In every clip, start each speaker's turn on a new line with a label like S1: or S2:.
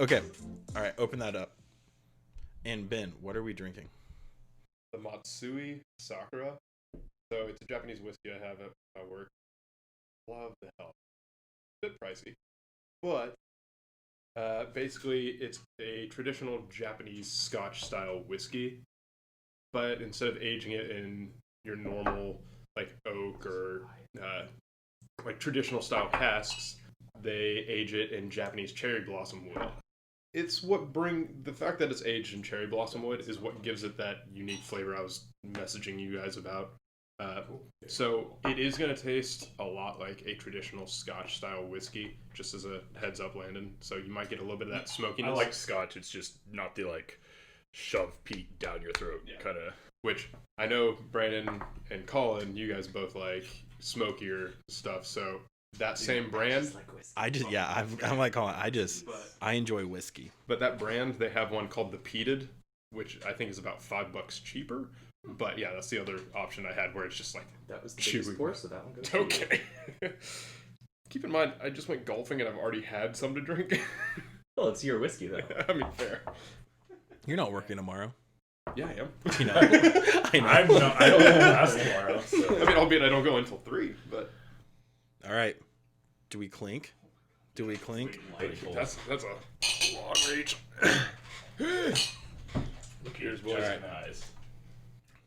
S1: Okay. All right. Open that up. And Ben, what are we drinking?
S2: The Matsui Sakura. So it's a Japanese whiskey I have at my work. Love the hell. A bit pricey. But basically it's a traditional Japanese Scotch style whiskey. But instead of aging it in your normal like oak or like traditional style casks, they age it in Japanese cherry blossom wood. It's what the fact that it's aged in cherry blossom wood is what gives it that unique flavor I was messaging you guys about. So it is going to taste a lot like a traditional Scotch style whiskey, just as a heads up, Landon. So you might get a little bit of that smokiness.
S3: I like Scotch. It's just not the like shove peat down your throat kind of.
S2: Which I know Brandon and Colin, you guys both like smokier stuff. So that same brand,
S1: I'm like Colin. I enjoy whiskey.
S2: But that brand, they have one called the Peated, which I think is about $5 cheaper. But yeah, that's the other option I had where it's just like
S4: that was the biggest pour, so that one goes.
S2: Okay. Keep in mind, I just went golfing and I've already had some to drink.
S4: Well, it's your whiskey though.
S2: I mean, fair.
S1: You're not working tomorrow.
S2: Yeah, I am.
S1: You know,
S3: I don't last tomorrow. So.
S2: I mean, albeit I don't go until 3, but.
S1: All right. Do we clink?
S2: That's a long reach.
S3: Look at yours, boys.
S1: Right.
S3: Nice.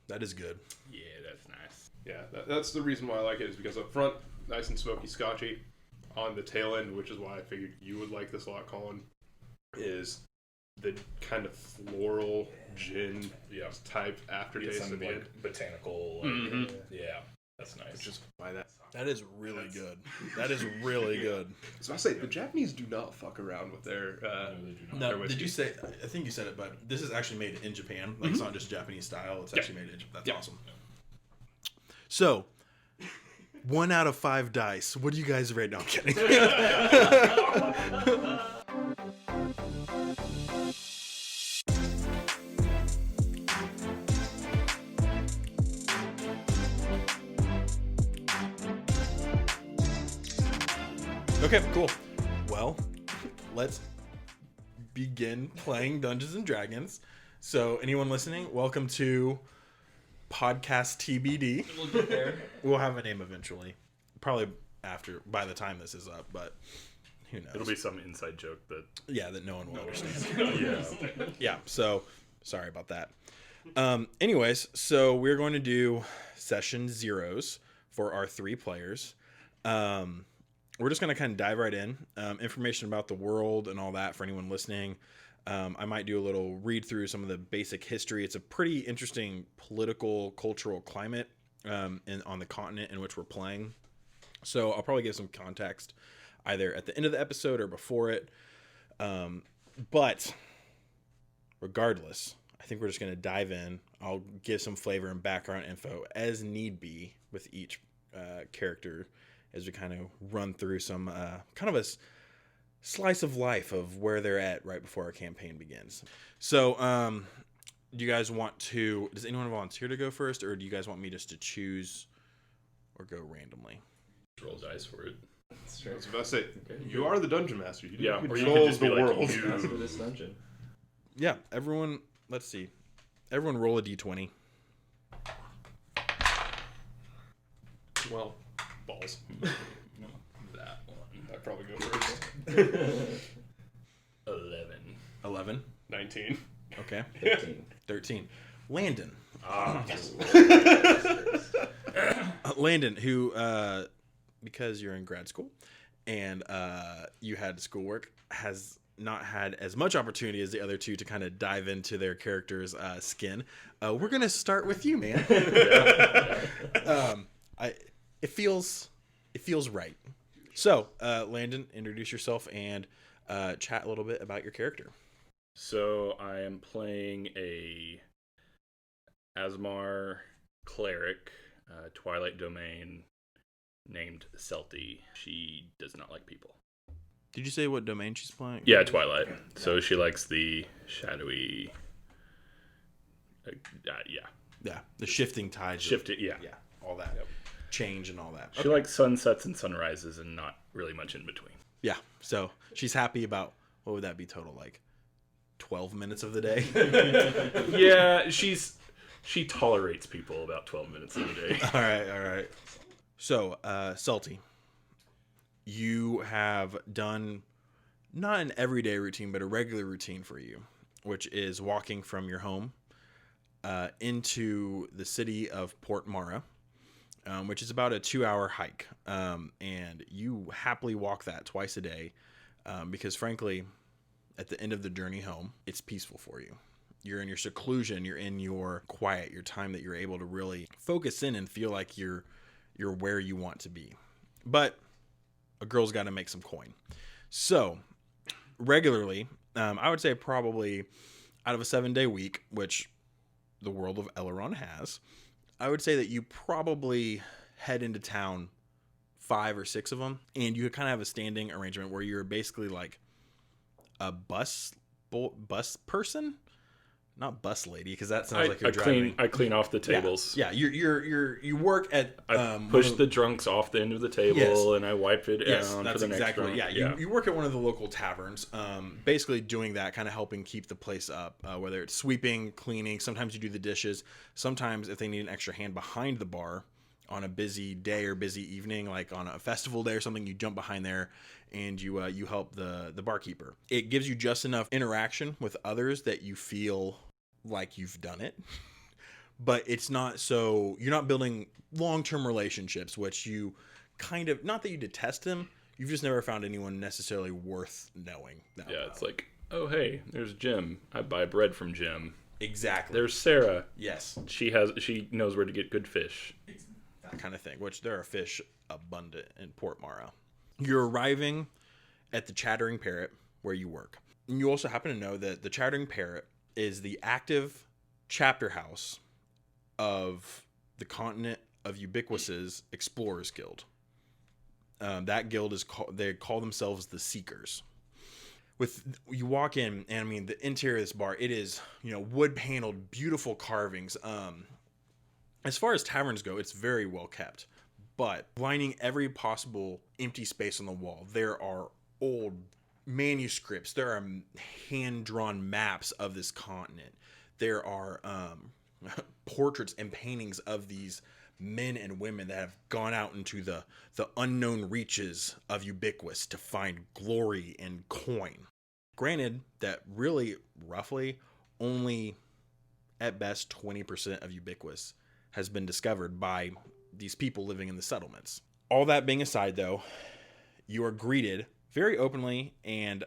S1: That is good.
S3: Yeah, that's nice.
S2: Yeah, that's the reason why I like it, is because up front, nice and smoky scotchy. On the tail end, which is why I figured you would like this a lot, Colin, is the kind of floral gin type aftertaste at the end.
S3: Botanical. Yeah, that's nice.
S2: Just buy that.
S1: That is really good. That is really good.
S2: So I say the Japanese do not fuck around with their.
S1: No, did you say? I think you said it, but this is actually made in Japan. Like it's not just Japanese style. It's actually made in Japan. That's awesome. So, 1 out of 5 dice. What do you guys rate? No, I'm kidding. Okay, cool. Well, let's begin playing Dungeons and Dragons. So, anyone listening, welcome to Podcast TBD.
S4: We'll get there.
S1: We'll have a name eventually. Probably by the time this is up, but who knows?
S3: It'll be some inside joke that
S1: no one will understand. Yeah, so sorry about that. Anyways, so we're going to do session zeros for our 3 players. We're just going to kind of dive right in. Information about the world and all that for anyone listening. I might do a little read through some of the basic history. It's a pretty interesting political, cultural climate on the continent in which we're playing. So I'll probably give some context either at the end of the episode or before it. But regardless, I think we're just going to dive in. I'll give some flavor and background info as need be with each character as we kind of run through some kind of a slice of life of where they're at right before our campaign begins. So, do you guys does anyone volunteer to go first, or do you guys want me just to choose or go randomly?
S3: roll dice for it.
S2: That's true. I was about to say, you are the dungeon master. You
S3: or you
S2: control
S3: could just
S2: the
S3: be like,
S2: world.
S4: Master of this dungeon.
S1: Yeah, everyone, let's see. Everyone roll a d20.
S2: Well, balls.
S3: That one.
S2: I'd probably go first.
S3: 11.
S1: 11.
S2: 19.
S1: Okay.
S4: 15.
S1: 13. Landon.
S4: Yes.
S1: Landon, who, because you're in grad school and you had schoolwork, has not had as much opportunity as the other two to kind of dive into their character's skin. We're going to start with you, man. It feels right. So, Landon, introduce yourself and chat a little bit about your character.
S3: So I am playing a Asmar cleric, Twilight Domain, named Celty. She does not like people.
S1: Did you say what domain she's playing?
S3: Yeah, Twilight. So she likes the shadowy.
S1: Yeah, the shifting tides.
S3: Yeah.
S1: All that.
S3: Yep.
S1: Change and all that.
S3: She likes sunsets and sunrises and not really much in between.
S1: Yeah, so she's happy about what would that be total, like 12 minutes of the day?
S3: Yeah, she tolerates people about 12 minutes of the day.
S1: All right. So, Celty, you have done not an everyday routine, but a regular routine for you, which is walking from your home into the city of Port Mara, which is about a 2-hour hike. And you happily walk that twice a day because, frankly, at the end of the journey home, it's peaceful for you. You're in your seclusion, you're in your quiet, your time that you're able to really focus in and feel like you're where you want to be. But a girl's got to make some coin. So regularly, I would say probably out of a 7-day week, which the world of Elrond has, I would say that you probably head into town 5 or 6 of them, and you kind of have a standing arrangement where you're basically like a bus person. Not bus lady, because that sounds like you're driving.
S3: I clean off the tables.
S1: Yeah. You work at.
S3: I push the drunks off the end of the table, and I wipe it down for the next drunk.
S1: Yeah, you work at one of the local taverns, basically doing that, kind of helping keep the place up. Whether it's sweeping, cleaning, sometimes you do the dishes. Sometimes if they need an extra hand behind the bar on a busy day or busy evening, like on a festival day or something, you jump behind there and you help the barkeeper. It gives you just enough interaction with others that you feel like you've done it, but it's not so you're not building long-term relationships, which you kind of, not that you detest them, you've just never found anyone necessarily worth knowing that well.
S3: It's like, oh hey, there's Jim, I buy bread from Jim.
S1: Exactly.
S3: There's Sarah,
S1: yes,
S3: she knows where to get good fish,
S1: that kind of thing, which there are fish abundant in Port Mara. You're arriving at the Chattering Parrot where you work, and you also happen to know that the Chattering Parrot is the active chapter house of the continent of Ubiquis' Explorers Guild. That guild is they call themselves the Seekers. You walk in, and I mean the interior of this bar, it is wood paneled, beautiful carvings. As far as taverns go, it's very well kept, but lining every possible empty space on the wall, there are old manuscripts, there are hand-drawn maps of this continent, there are portraits and paintings of these men and women that have gone out into the unknown reaches of Ubiquis to find glory and coin. Granted that really roughly only at best 20% of Ubiquis has been discovered by these people living in the settlements. All that being aside, though, you are greeted very openly and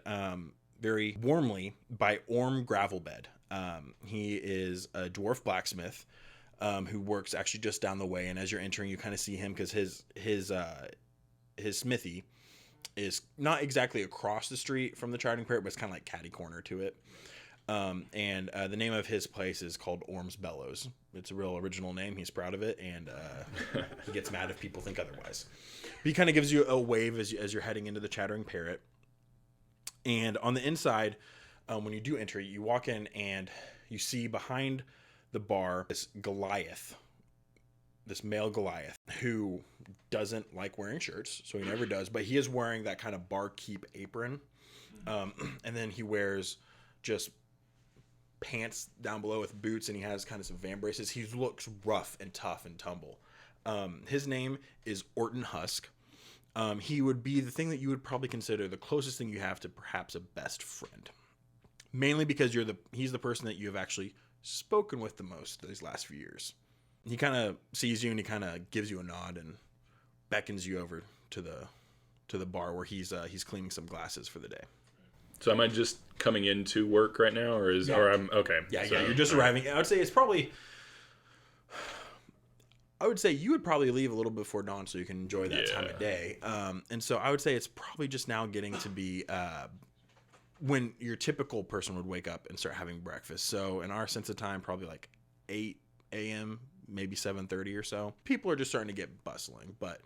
S1: very warmly by Orm Gravelbed. He is a dwarf blacksmith who works actually just down the way. And as you're entering, you kind of see him because his smithy is not exactly across the street from the Chattering Parrot, but it's kind of like catty corner to it. And the name of his place is called Orm's Bellows. It's a real original name. He's proud of it, and he gets mad if people think otherwise. But he kind of gives you a wave as you're heading into the Chattering Parrot. And on the inside, when you do enter, you walk in and you see behind the bar this Goliath, this male Goliath, who doesn't like wearing shirts, so he never does, but he is wearing that kind of barkeep apron. And then he wears just pants down below with boots, and he has kind of some van braces. He looks rough and tough and tumble. His name is Orton Husk. He would be the thing that you would probably consider the closest thing you have to perhaps a best friend, mainly because he's the person that you have actually spoken with the most these last few years. He kind of sees you and he kind of gives you a nod and beckons you over to the bar where he's cleaning some glasses for the day.
S3: So am I just coming into work right now, or I'm okay?
S1: Yeah, you're just arriving. I would say you would probably leave a little before dawn so you can enjoy that time of day. And so I would say it's probably just now getting to be when your typical person would wake up and start having breakfast. So in our sense of time, probably like 8 a.m., maybe 7:30 or so. People are just starting to get bustling, but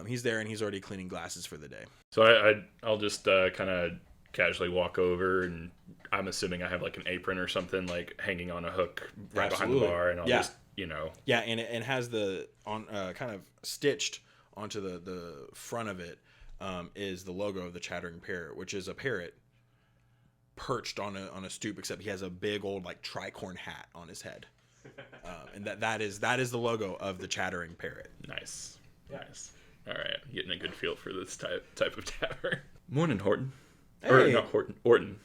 S1: he's there and he's already cleaning glasses for the day.
S3: So I'll just kind of casually walk over, and I'm assuming I have like an apron or something like hanging on a hook right behind the bar, and I'll just and it has the on kind of stitched onto the front of it is the logo of the Chattering Parrot, which is a parrot
S1: perched on a stoop, except he has a big old like tricorn hat on his head. And that is the logo of the Chattering Parrot.
S3: Nice. All right, I'm getting a good feel for this type of tavern. Morning, Horton.
S1: Hey.
S3: Or not Horton. Orton.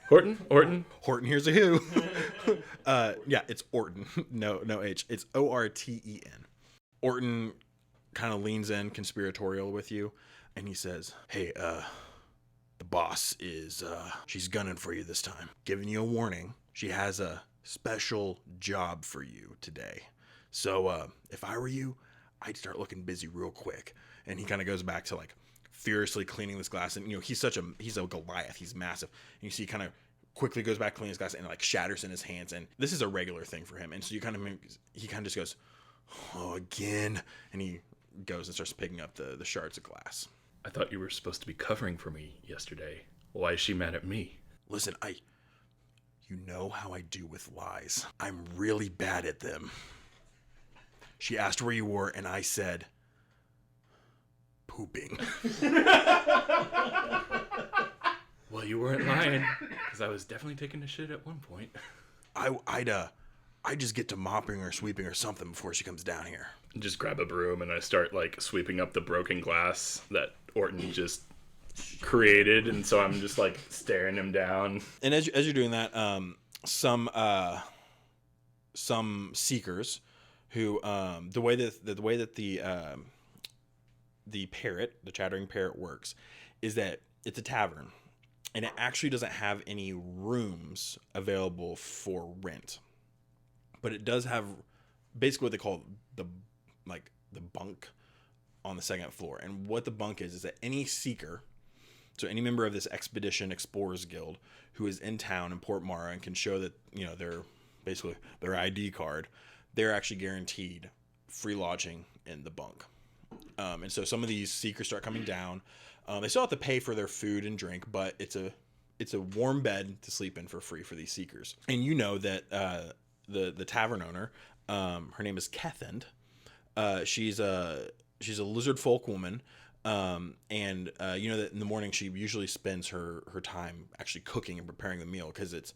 S3: Horton.
S1: Horton, here's a who. Yeah, it's Orton. No H. It's Orten. Orton kind of leans in, conspiratorial with you, and he says, "Hey, the boss is she's gunning for you this time. Giving you a warning. She has a special job for you today. So if I were you, I'd start looking busy real quick." And he kind of goes back to like furiously cleaning this glass, and he's a Goliath. He's massive, and you see he kind of quickly goes back cleaning his glass and like shatters in his hands. And this is a regular thing for him. And so he kind of just goes, "Oh, again," and he goes and starts picking up the shards of glass.
S3: I thought you were supposed to be covering for me yesterday. Why is she mad at me?
S1: Listen, you know how I do with lies. I'm really bad at them. She asked where you were, and I said, pooping.
S3: Well, you weren't lying, because I was definitely taking a shit at one point.
S1: I just get to mopping or sweeping or something before she comes down here.
S3: Just grab a broom and I start like sweeping up the broken glass that Orton just created, and so I'm just like staring him down.
S1: And as you're doing that, some seekers who the way that the parrot, the Chattering Parrot, works is that it's a tavern, and it actually doesn't have any rooms available for rent, but it does have basically what they call the bunk on the second floor. And what the bunk is that any seeker, so any member of this Expedition Explorers Guild who is in town in Port Mara and can show that their ID card, they're actually guaranteed free lodging in the bunk. And so some of these seekers start coming down. They still have to pay for their food and drink, but it's a warm bed to sleep in for free for these seekers. And you know that the tavern owner, her name is Kethend. She's a lizard folk woman. And you know that in the morning she usually spends her time actually cooking and preparing the meal, because it's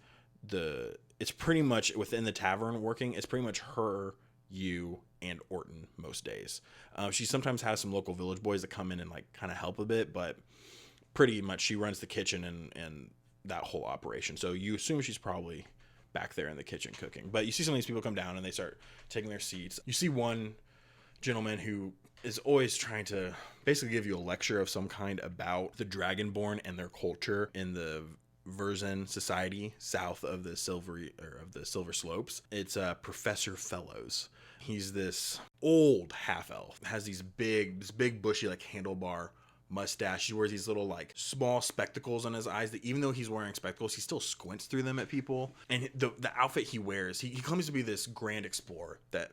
S1: pretty much within the tavern working. It's pretty much her, you, and Orton most days. She sometimes has some local village boys that come in and like kind of help a bit, but pretty much she runs the kitchen and that whole operation. So you assume she's probably back there in the kitchen cooking. But you see some of these people come down and they start taking their seats. You see one gentleman who is always trying to basically give you a lecture of some kind about the dragonborn and their culture in the Verzen society south of the Silver Slopes. It's Professor Fellows. He's this old half elf, has this big bushy like handlebar mustache. He wears these little like small spectacles on his eyes that even though he's wearing spectacles, he still squints through them at people. And the outfit he wears, he claims to be this grand explorer that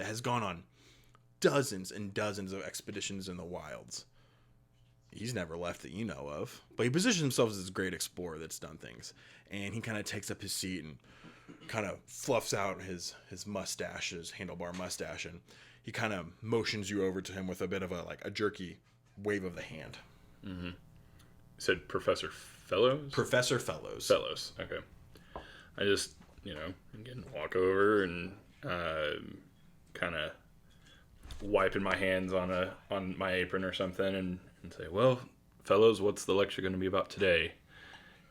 S1: has gone on dozens and dozens of expeditions in the wilds. He's never left that you know of, but he positions himself as this great explorer that's done things. And he kind of takes up his seat and kind of fluffs out his mustache, his handlebar mustache, and he kind of motions you over to him with a bit of a jerky wave of the hand.
S3: Mm-hmm. You said Professor Fellows?
S1: Professor Fellows.
S3: Fellows, okay. I just, again, walk over and kind of wiping my hands on my apron or something and say, "Well, fellows, what's the lecture going to be about today?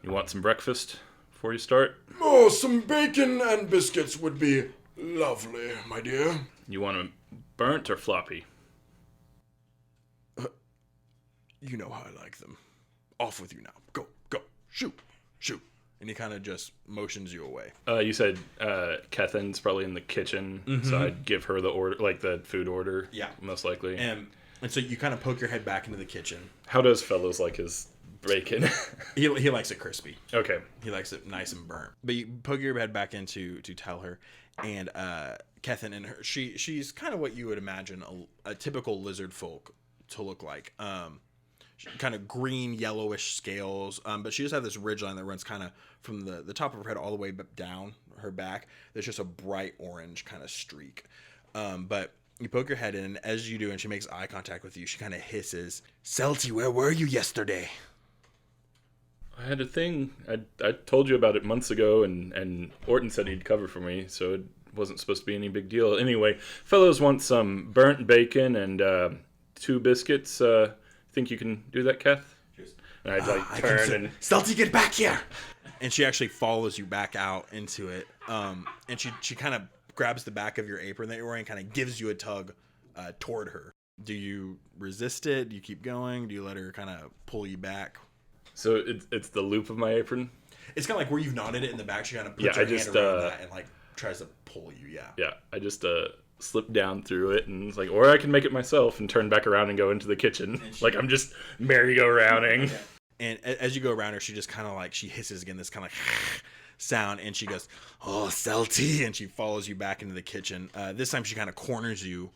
S3: You want some breakfast before you start?"
S1: "Oh, some bacon and biscuits would be lovely, my dear."
S3: "You want them burnt or floppy?"
S1: You know how I like them. Off with you now. Go, shoot. And he kind of just motions you away.
S3: You said Kethen's probably in the kitchen, so I'd give her the order, like the food order.
S1: Yeah,
S3: most likely.
S1: And so you kind of poke your head back into the kitchen.
S3: How does Fellows like his bacon?
S1: He likes it crispy.
S3: Okay.
S1: He likes it nice and burnt. But you poke your head back in to tell her, and Kethen and her, she's kind of what you would imagine a typical lizard folk to look like. Kind of green, yellowish scales, but she just has this ridgeline that runs kind of from the top of her head all the way down her back. There's just a bright orange kind of streak. But you poke your head in, and as you do, and she makes eye contact with you, she kind of hisses, "Celty, where were you yesterday?"
S3: I had a thing. I told you about it months ago, and Orton said he'd cover for me, so it wasn't supposed to be any big deal. Anyway, fellows want some burnt bacon and 2 biscuits. Think you can do that, Kath? And I'd turn and...
S1: Celty, get back here! And she actually follows you back out into it. And she kind of grabs the back of your apron that you're wearing, kind of gives you a tug toward her. Do you resist it? Do you keep going? Do you let her kind of pull you back?
S3: So it's the loop of my apron?
S1: It's kind of like where you've knotted it in the back. She kind of puts her hand around that and like tries to pull you,
S3: Yeah, I just slip down through it and it's like, or I can make it myself and turn back around and go into the kitchen. Like I'm just merry-go-rounding.
S1: Yeah. And as you go around her, she just kind of like, she hisses again, this kind of like sound, and she goes, "Oh, Celty," and she follows you back into the kitchen. This time she kind of corners you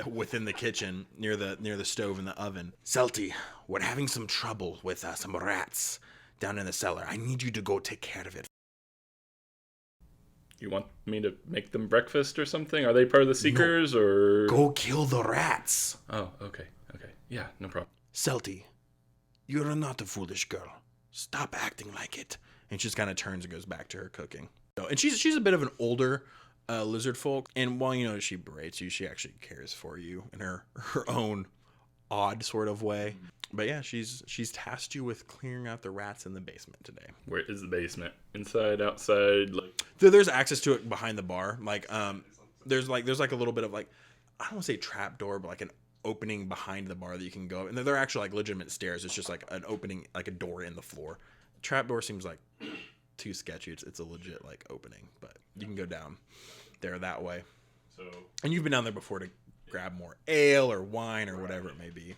S1: within the kitchen near the stove and the oven. "Celty, we're having some trouble with some rats down in the cellar. I need you to go take care of it."
S3: You want me to make them breakfast or something? Are they part of the Seekers, or...
S1: Go kill the rats.
S3: Oh, okay. Yeah, no problem.
S1: "Celty, you're not a foolish girl. Stop acting like it." And she just kind of turns and goes back to her cooking. So, and she's a bit of an older lizard folk. And while you know she berates you, she actually cares for you in her own odd sort of way. But yeah, she's tasked you with clearing out the rats in the basement today.
S3: Where is the basement? Inside, outside? Like
S1: there's access to it behind the bar. Like there's like a little bit of like, I don't want to say trap door, but like an opening behind the bar that you can go. And they're actually like legitimate stairs. It's just like an opening, like a door in the floor. Trap door seems like too sketchy. It's a legit like opening, but you can go down there that way.
S3: So,
S1: and you've been down there before to grab more ale or wine or whatever it may be.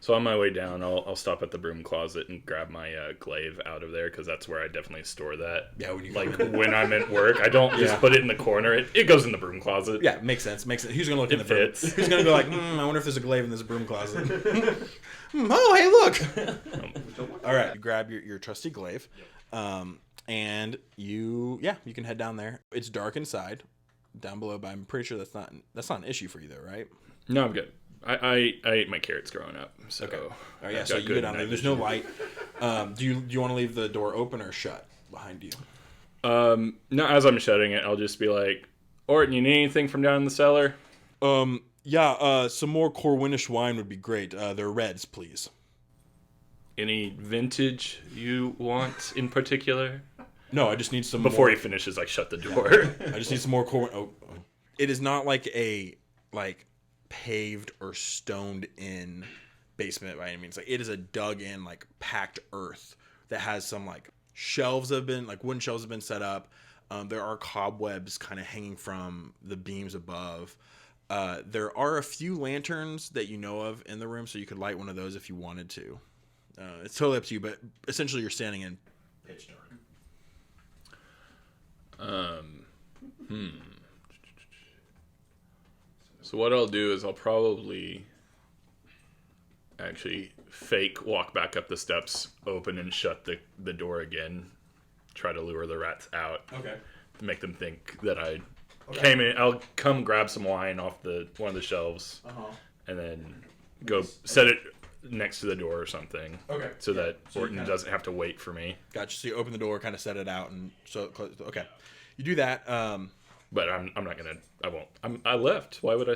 S3: So on my way down, I'll stop at the broom closet and grab my glaive out of there, because that's where I definitely store that.
S1: Yeah,
S3: when I'm at work, I don't just put it in the corner. It goes in the broom closet.
S1: Yeah, makes sense. Who's gonna look in the broom? Who's gonna go like, I wonder if there's a glaive in this broom closet? Oh, hey, look! All right, you grab your trusty glaive, and you can head down there. It's dark inside, down below, but I'm pretty sure that's not an issue for you though, right?
S3: No, I'm good. I ate my carrots growing up, so
S1: okay. All right, yeah. So you go down there. There's no light. Do you want to leave the door open or shut behind you?
S3: No. As I'm shutting it, I'll just be like, "Orton, you need anything from down in the cellar?"
S1: Yeah. Some more Corwinish wine would be great. They're reds, please.
S3: Any vintage you want in particular?
S1: No, I just need some.
S3: Before
S1: more...
S3: he finishes, I shut the door.
S1: I just need some more Corwin. Oh. It is not like a paved or stoned in basement by any means. Like it is a dug in packed earth that has some shelves have been wooden shelves have been set up. There are cobwebs kind of hanging from the beams above. There are a few lanterns that you know of in the room, so you could light one of those if you wanted to. It's totally up to you, but essentially you're standing in pitch dark.
S3: So what I'll do is I'll probably actually fake walk back up the steps, open and shut the door again, try to lure the rats out.
S1: Okay.
S3: To make them think that I came in. I'll come grab some wine off one of the shelves, and then go set it next to the door or something.
S1: Okay.
S3: So that Orton doesn't have to wait for me.
S1: Gotcha. So you open the door, kind of set it out, and so okay, you do that.
S3: But I'm not gonna. I won't. I left. Why would I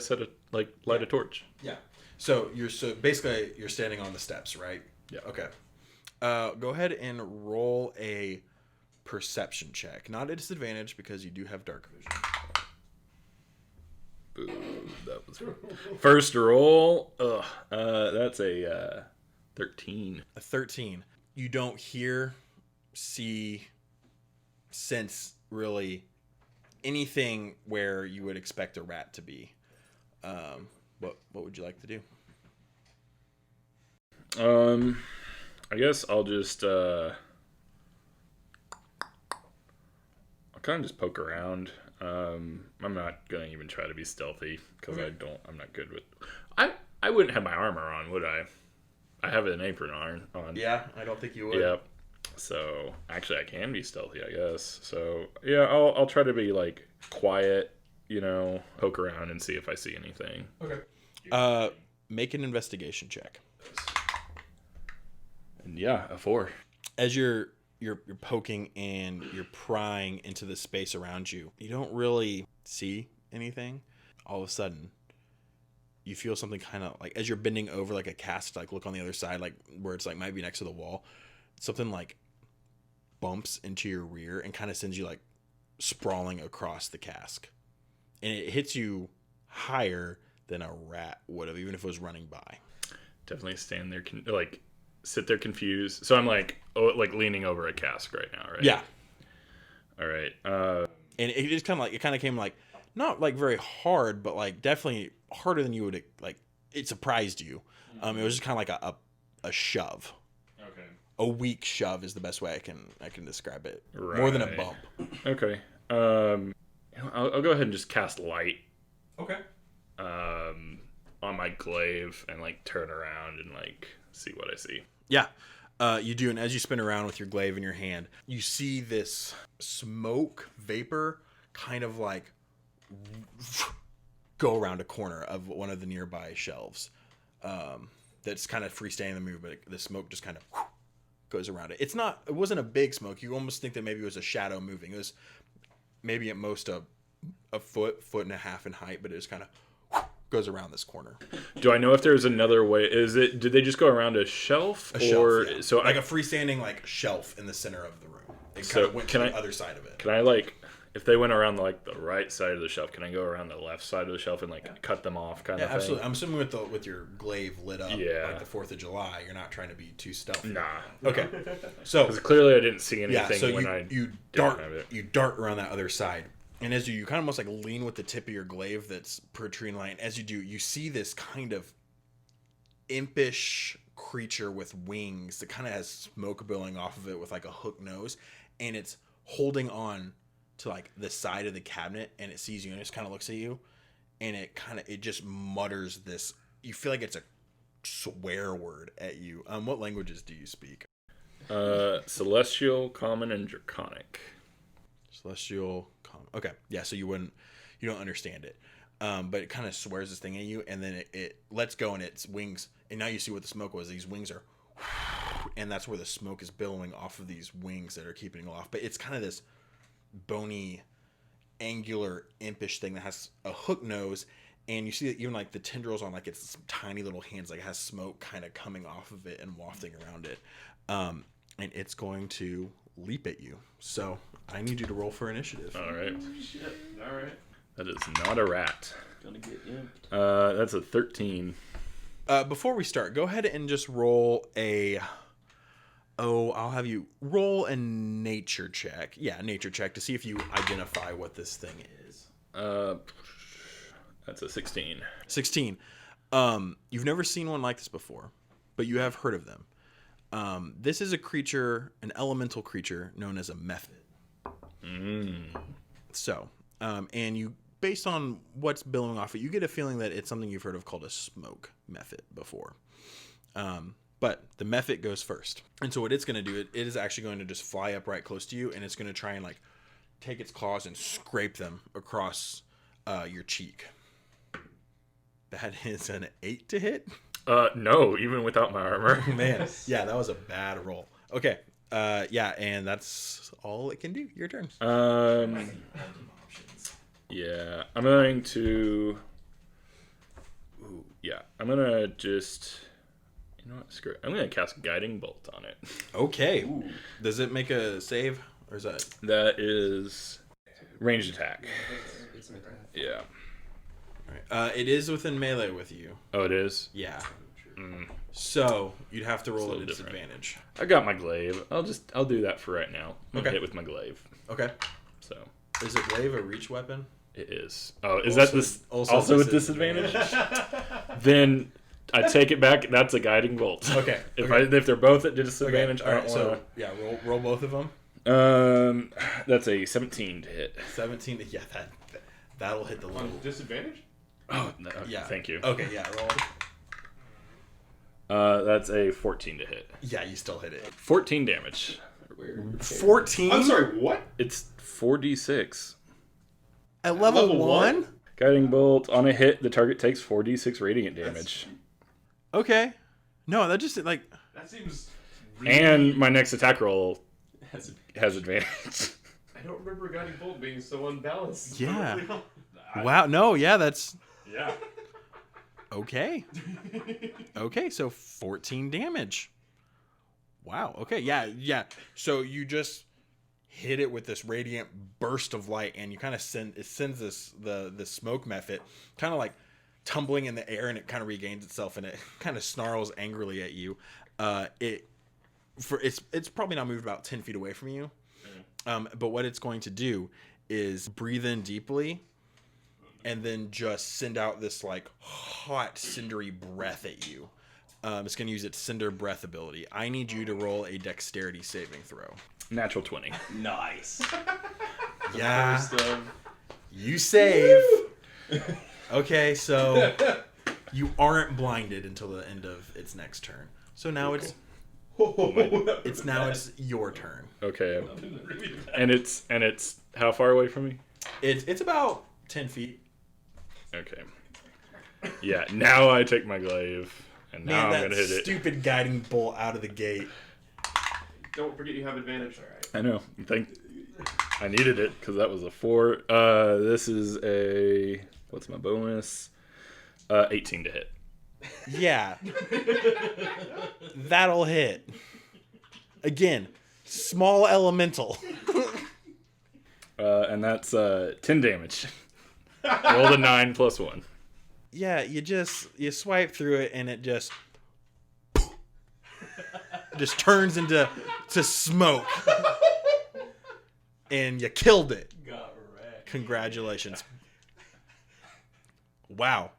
S3: light a torch?
S1: Yeah. So basically you're standing on the steps, right?
S3: Yeah.
S1: Okay. Go ahead and roll a perception check. Not at disadvantage because you do have dark vision.
S3: Ooh, that was first roll. That's a 13.
S1: A 13. You don't hear, see, sense really anything where you would expect a rat to be. What would you like to do?
S3: I guess I'll just I'll kind of just poke around. I'm not gonna even try to be stealthy because I'm not good with. I wouldn't have my armor on, would I? I have an apron on.
S1: Yeah, I don't think you would.
S3: Yep. So actually, I can be stealthy, I guess. So yeah, I'll try to be quiet, poke around and see if I see anything.
S1: Okay. Make an investigation check.
S3: And yeah, a 4.
S1: As you're poking and you're prying into the space around you, you don't really see anything. All of a sudden, you feel something kind of like, as you're bending over like a cask, like look on the other side, like where it's like might be next to the wall, something like bumps into your rear and kind of sends you like sprawling across the cask, and it hits you higher than a rat would have, even if it was running by.
S3: Definitely stand there, like sit there confused. So I'm like, like leaning over a cask right now, right?
S1: Yeah.
S3: All right.
S1: And it just kind of came like, not like very hard, but like definitely harder than you would like. It surprised you. It was just kind of like a shove.
S3: Okay.
S1: A weak shove is the best way I can describe it.
S3: Right.
S1: More than a bump.
S3: Okay. I'll go ahead and just cast light.
S1: Okay.
S3: On my glaive and like turn around and like see what I see.
S1: Yeah. You do, and as you spin around with your glaive in your hand, you see this smoke vapor kind of like go around a corner of one of the nearby shelves. That's kind of freestanding the move, but the smoke just kind of goes around it. It wasn't a big smoke. You almost think that maybe it was a shadow moving. It was maybe at most a foot and a half in height, but it just kind of goes around this corner.
S3: Do I know if there's another way? Did they just go around a shelf?
S1: Shelf, yeah.
S3: So
S1: like a freestanding like shelf in the center of the room. It kind of went to the other side of it.
S3: Can I like, if they went around like the right side of the shelf, can I go around the left side of the shelf and like cut them off kind of thing?
S1: Absolutely. I'm assuming with your glaive lit up like the 4th of July, you're not trying to be too stealthy.
S3: Nah.
S1: Okay. So
S3: clearly I didn't see anything
S1: so
S3: when
S1: you dart around that other side. And as you kind of almost like lean with the tip of your glaive that's protruding line, as you do, you see this kind of impish creature with wings that kind of has smoke billowing off of it with like a hook nose, and it's holding on to like the side of the cabinet, and it sees you and it just kind of looks at you, and it just mutters this. You feel like it's a swear word at you. What languages do you speak?
S3: Celestial, Common, and Draconic.
S1: Celestial, Common. Okay, yeah. So you don't understand it, but it kind of swears this thing at you, and then it lets go, and its wings. And now you see what the smoke was. These wings are, and that's where the smoke is billowing off of these wings that are keeping it off. But it's kind of this bony, angular, impish thing that has a hook nose, and you see that even like the tendrils on like its tiny little hands, like it has smoke kind of coming off of it and wafting around it, and it's going to leap at you. So I need you to roll for initiative.
S3: All right.
S4: Oh, shit. All right.
S3: That is not a rat.
S4: Gonna get you.
S3: That's a 13.
S1: Before we start, go ahead and just roll I'll have you roll a nature check. Yeah, nature check to see if you identify what this thing is.
S3: That's a 16.
S1: 16. You've never seen one like this before, but you have heard of them. This is a creature, an elemental creature known as a method. So, and you, based on what's billowing off it, you get a feeling that it's something you've heard of called a smoke method before. But the method goes first. And so what it's going to do, it is actually going to just fly up right close to you, and it's going to try and like take its claws and scrape them across your cheek. That is an 8 to hit.
S3: No, even without my armor.
S1: Man, yeah, that was a bad roll. Okay, yeah, and that's all it can do. Your turn.
S3: Yeah, I'm going to. Ooh, yeah, I'm gonna just. You know what? Screw it. I'm gonna cast Guiding Bolt on it.
S1: Okay. Ooh. Does it make a save, or is that?
S3: That is ranged attack. Yeah.
S1: All right. It is within melee with you.
S3: Oh, it is.
S1: Yeah. So you'd have to roll
S3: a
S1: at a disadvantage.
S3: I got my glaive. I'll do that for right now. I'm gonna hit with my glaive.
S1: Okay.
S3: So.
S1: Is a glaive a reach weapon?
S3: It is. Oh, is that this also with disadvantage? Then I take it back. That's a Guiding Bolt.
S1: Okay.
S3: If they're both at disadvantage,
S1: okay. All right. So yeah, roll both of them.
S3: That's a 17 to hit.
S1: 17. Yeah, that'll hit the level.
S2: Disadvantage?
S3: Oh, no,
S1: yeah.
S3: Thank you.
S1: Okay, yeah, roll.
S3: That's a 14 to hit.
S1: Yeah, you still hit it.
S3: 14 damage.
S1: 14?
S2: I'm sorry, what?
S3: It's 4d6.
S1: At level 1?
S3: Guiding Bolt. On a hit, the target takes 4d6 radiant damage.
S1: Okay. No, that just, like...
S2: That seems
S3: And my next attack roll has advantage.
S2: I don't remember Guiding Bolt being so unbalanced.
S1: Yeah. Wow. No. Yeah. That's
S3: Yeah.
S1: okay. Okay. So 14 damage. Wow. Okay. Yeah. Yeah. So you just hit it with this radiant burst of light, and you kind of sends this the smoke method kind of like tumbling in the air, and it kind of regains itself, and it kind of snarls angrily at you. It's probably now moved about 10 feet away from you. But what it's going to do is breathe in deeply and then just send out this like hot cindery breath at you. It's going to use its cinder breath ability. I need you to roll a dexterity saving throw.
S3: Natural 20.
S4: Nice.
S1: Yeah. You save. Okay, so you aren't blinded until the end of its next turn. So now it's your turn.
S3: Okay. And it's how far away from me?
S1: It's about 10 feet.
S3: Okay. Yeah, now I take my glaive, and now I'm going to hit it.
S1: Stupid guiding bolt out of the gate.
S2: Don't forget you have advantage. All right.
S3: I know. I needed it because that was a 4. This is a... What's my bonus? 18 to hit.
S1: Yeah. That'll hit. Again, small elemental.
S3: And that's 10 damage. Roll the 9 plus 1.
S1: Yeah, you swipe through it, and it just turns into smoke. And you killed it.
S4: Got wrecked.
S1: Congratulations. Wow.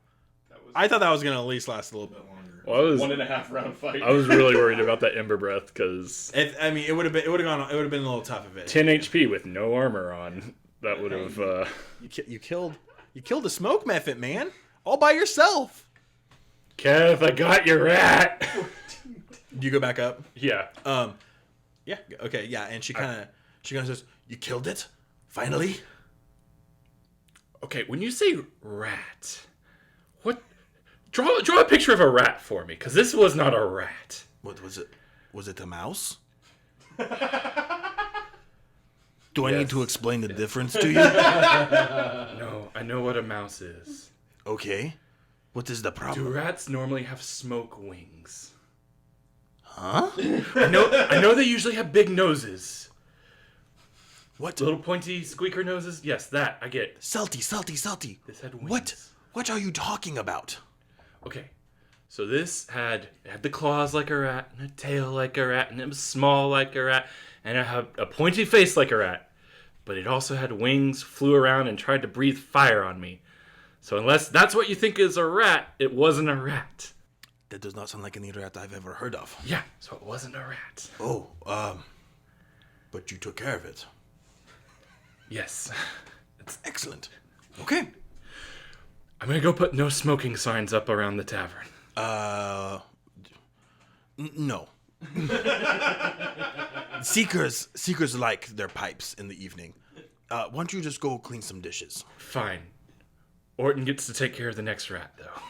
S1: I thought that was going to at least last a little bit longer.
S3: Well,
S2: 1.5 round fight.
S3: I was really worried about that ember breath because
S1: It would have been a little tough if it
S3: 10 HP with no armor on. That would have.
S1: you killed the smoke method, man, all by yourself.
S3: Kev, I got your rat.
S1: Do you go back up?
S3: Yeah.
S1: Yeah. Okay. Yeah. And she kind of says, "You killed it, finally."
S3: Okay, when you say rat, what? Draw a picture of a rat for me, because this was not a rat.
S1: What was it? Was it a mouse? Do I need to explain the difference to you?
S3: No, I know what a mouse is.
S1: Okay. What is the
S3: Do
S1: problem?
S3: rats normally have smoke wings?
S1: Huh?
S3: I know they usually have big noses.
S1: What?
S3: Little pointy squeaker noses? Yes, that, I get.
S1: Celty.
S3: This had wings.
S1: What are you talking about?
S3: Okay, so this had the claws like a rat, and a tail like a rat, and it was small like a rat, and it had a pointy face like a rat. But it also had wings, flew around, and tried to breathe fire on me. So unless that's what you think is a rat, it wasn't a rat.
S1: That does not sound like any rat I've ever heard of.
S3: Yeah, so it wasn't a rat.
S1: Oh, but you took care of it.
S3: Yes.
S1: Excellent. Okay.
S3: I'm gonna go put no smoking signs up around the tavern.
S1: No. Seekers like their pipes in the evening. Why don't you just go clean some dishes?
S3: Fine. Orton gets to take care of the next rat, though.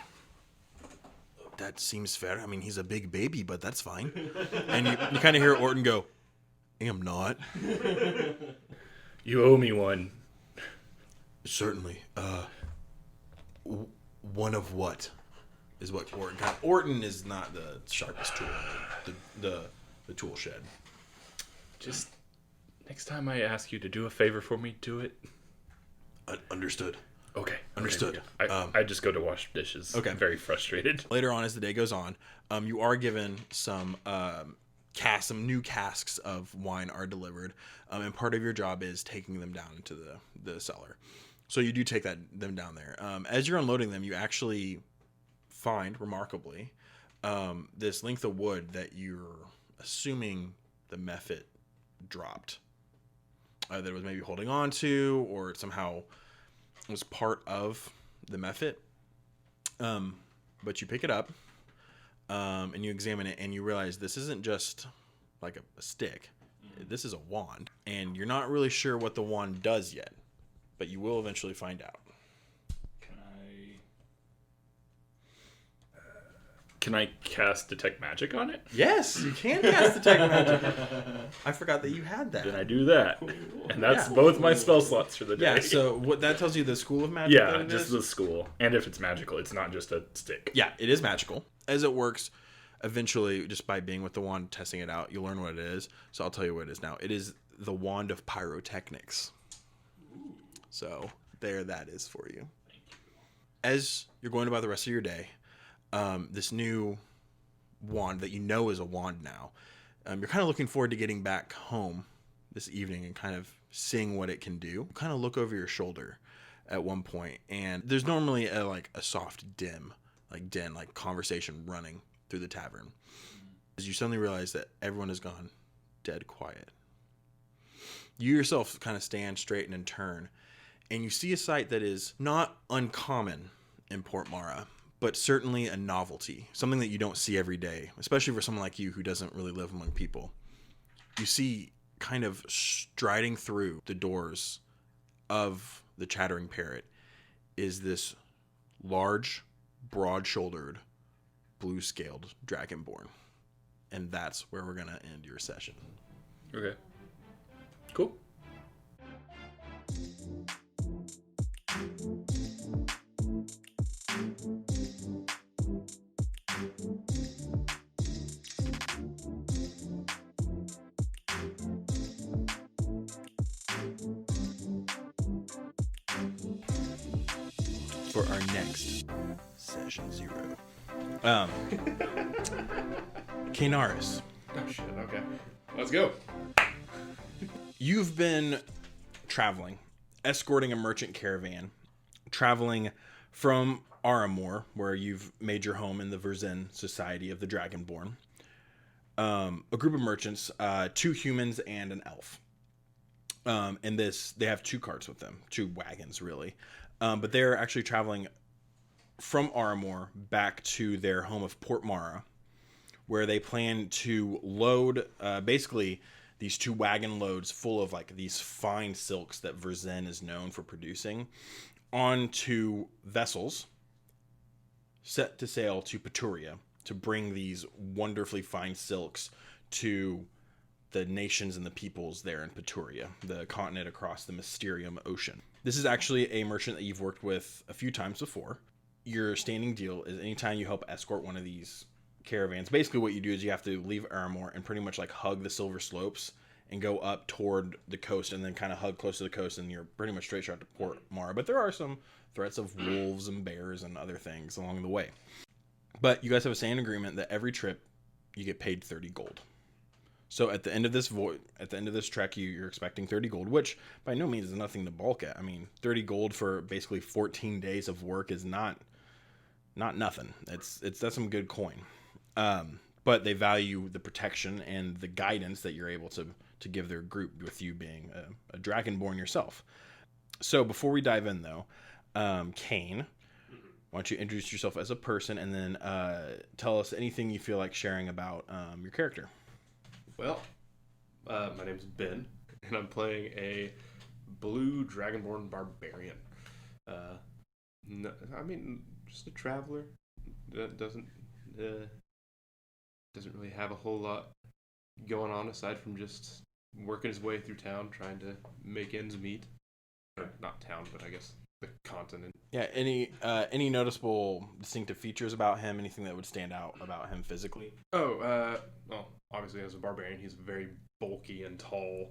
S1: That seems fair. I mean, he's a big baby, but that's fine. And you kind of hear Orton go, "Am not."
S3: You owe me one.
S1: Certainly. One of what? Is what Orton. Orton is not the sharpest tool. The tool shed.
S3: Just next time I ask you to do a favor for me, do it.
S1: Understood.
S3: Okay.
S1: Understood.
S3: I just go to wash dishes.
S1: Okay.
S3: I'm very frustrated.
S1: Later on, as the day goes on, you are given some new casks of wine are delivered, and part of your job is taking them down into the cellar. So you do take them down there. As you're unloading them, you actually find, remarkably, this length of wood that you're assuming the method dropped. That it was maybe holding on to, or somehow was part of the method. But you pick it up, and you examine it, and you realize this isn't just like a stick. This is a wand, and you're not really sure what the wand does yet, but you will eventually find out.
S3: Can I? Can I cast Detect Magic on it?
S1: Yes, you can cast Detect Magic. I forgot that you had that.
S3: Then I do that. And that's both my spell slots for the day.
S1: Yeah, so what that tells you the school of magic?
S3: Yeah, just the school. And if it's magical, it's not just a stick.
S1: Yeah, it is magical. As it works, eventually, just by being with the wand, testing it out, you'll learn what it is. So I'll tell you what it is now. It is the Wand of Pyrotechnics. So there that is for you. As you're going about the rest of your day, this new wand that you know is a wand now, you're kind of looking forward to getting back home this evening and kind of seeing what it can do. Kind of look over your shoulder at one point, and there's normally a soft din, like conversation running through the tavern. As you suddenly realize that everyone has gone dead quiet. You yourself kind of stand, straighten, and turn, and you see a sight that is not uncommon in Port Mara, but certainly a novelty, something that you don't see every day, especially for someone like you who doesn't really live among people. You see, kind of striding through the doors of the Chattering Parrot is this large, broad-shouldered, blue-scaled dragonborn. And that's where we're going to end your session.
S3: Okay. Cool.
S1: For our next session 0. Cainaris.
S2: Oh shit, okay. Let's go.
S1: You've been traveling, escorting a merchant caravan, traveling from Aramor, where you've made your home in the Verzen Society of the Dragonborn. A group of merchants, 2 humans and an elf. And they have 2 carts with them, 2 wagons really. But they're actually traveling from Aramor back to their home of Port Mara, where they plan to load basically these 2 wagon loads full of these fine silks that Verzen is known for producing onto vessels set to sail to Peturia to bring these wonderfully fine silks to the nations and the peoples there in Peturia, the continent across the Mysterium Ocean. This is actually a merchant that you've worked with a few times before. Your standing deal is anytime you help escort one of these caravans, basically what you do is you have to leave Aramor and pretty much hug the Silver Slopes and go up toward the coast and then kind of hug close to the coast, and you're pretty much straight shot to Port Mara. But there are some threats of wolves and bears and other things along the way. But you guys have a standing agreement that every trip you get paid 30 gold. So at the end of this trek, you're expecting 30 gold, which by no means is nothing to balk at. I mean, 30 gold for basically 14 days of work is not nothing. That's some good coin. But they value the protection and the guidance that you're able to give their group, with you being a dragonborn yourself. So before we dive in, though, Cain, why don't you introduce yourself as a person and then tell us anything you feel like sharing about your character.
S2: Well, my name's Ben, and I'm playing a blue dragonborn barbarian. Just a traveler that doesn't really have a whole lot going on aside from just working his way through town, trying to make ends meet. Not town, but I guess the continent.
S1: Yeah. Any noticeable distinctive features about him? Anything that would stand out about him physically?
S2: Well, obviously as a barbarian, he's very bulky and tall.